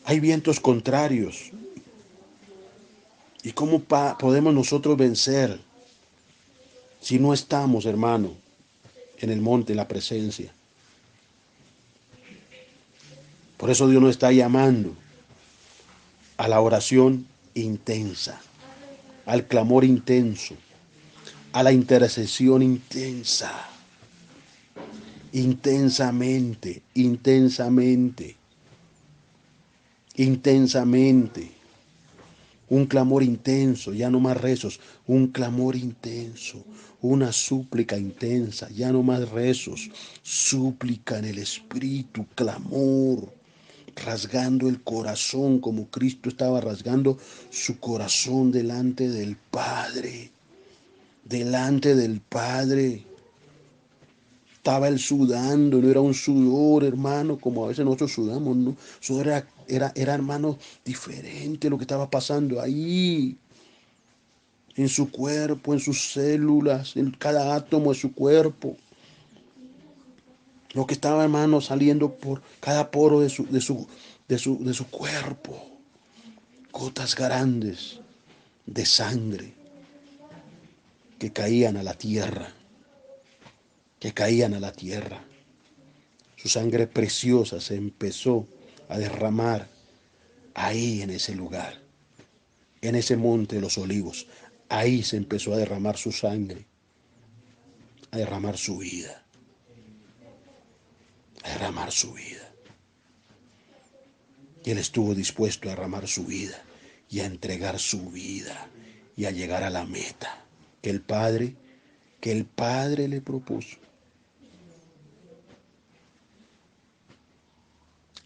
Hay vientos contrarios. ¿Y cómo podemos nosotros vencer si no estamos, hermano, en el monte, en la presencia? Por eso Dios nos está llamando a la oración intensa, al clamor intenso, a la intercesión intensa, intensamente, intensamente, intensamente. Un clamor intenso, ya no más rezos, un clamor intenso, una súplica intensa, ya no más rezos, súplica en el espíritu, clamor, rasgando el corazón como Cristo estaba rasgando su corazón delante del Padre, delante del Padre. Estaba él sudando, no era un sudor, hermano, como a veces nosotros sudamos, ¿no? Eso era, hermano, diferente lo que estaba pasando ahí, en su cuerpo, en sus células, en cada átomo de su cuerpo. Lo que estaba, hermano, saliendo por cada poro de su cuerpo. Gotas grandes de sangre que caían a la tierra, que caían a la tierra. Su sangre preciosa se empezó a derramar ahí en ese lugar, en ese monte de los olivos. Ahí se empezó a derramar su sangre, a derramar su vida, a derramar su vida. Y él estuvo dispuesto a derramar su vida y a entregar su vida y a llegar a la meta que el Padre le propuso.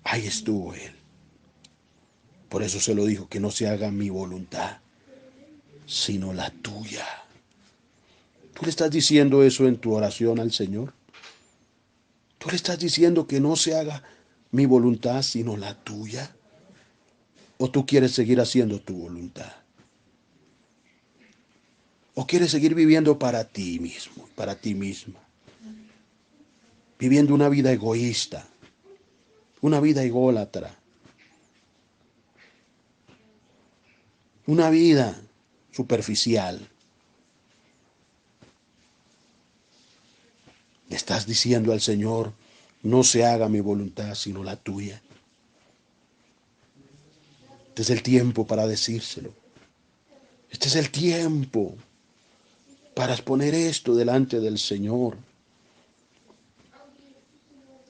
Ahí estuvo él. Por eso se lo dijo, que no se haga mi voluntad, sino la tuya. ¿Tú le estás diciendo eso en tu oración al Señor? ¿Tú le estás diciendo que no se haga mi voluntad, sino la tuya? ¿O tú quieres seguir haciendo tu voluntad? ¿O quieres seguir viviendo para ti mismo, para ti misma? Viviendo una vida egoísta, una vida ególatra, una vida superficial. Le estás diciendo al Señor, no se haga mi voluntad, sino la tuya. Este es el tiempo para decírselo. Este es el tiempo para exponer esto delante del Señor.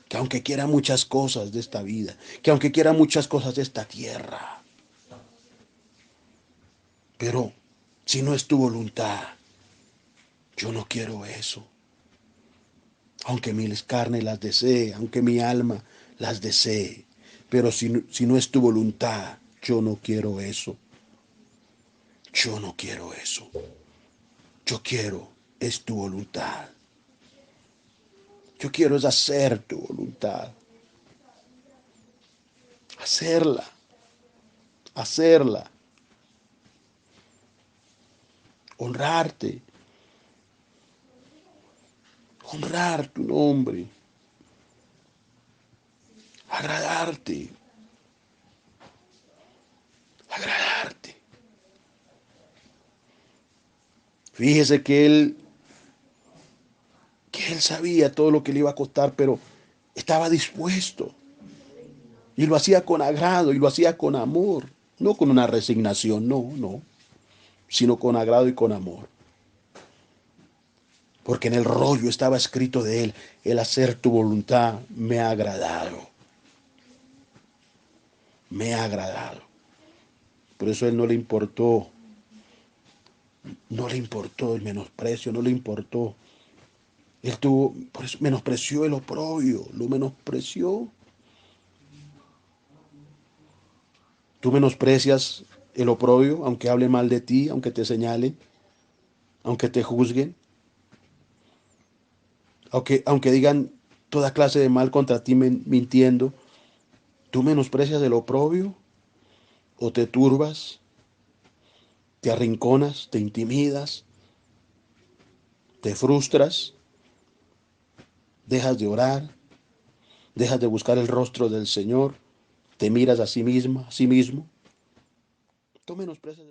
Que aunque quiera muchas cosas de esta vida, que aunque quiera muchas cosas de esta tierra, pero si no es tu voluntad, yo no quiero eso. Aunque mi carne las desee, aunque mi alma las desee, pero si no es tu voluntad, yo no quiero eso. Yo no quiero eso. Yo quiero, es tu voluntad. Yo quiero es hacer tu voluntad. Hacerla. Hacerla. Honrarte. Honrar tu nombre. Agradarte. Agradarte. Fíjese que él sabía todo lo que le iba a costar, pero estaba dispuesto. Y lo hacía con agrado, y lo hacía con amor, no con una resignación, no. sino con agrado y con amor. Porque en el rollo estaba escrito de él, el hacer tu voluntad me ha agradado. Me ha agradado. Por eso a él no le importó el menosprecio, no le importó. Él tuvo, por eso menospreció el oprobio, lo menospreció. Tú menosprecias el oprobio, aunque hable mal de ti, aunque te señalen, aunque te juzguen, aunque digan toda clase de mal contra ti mintiendo. ¿Tú menosprecias el oprobio o te turbas, te arrinconas, te intimidas, te frustras, dejas de orar, dejas de buscar el rostro del Señor, te miras a sí misma, a sí mismo? Tú menosprecias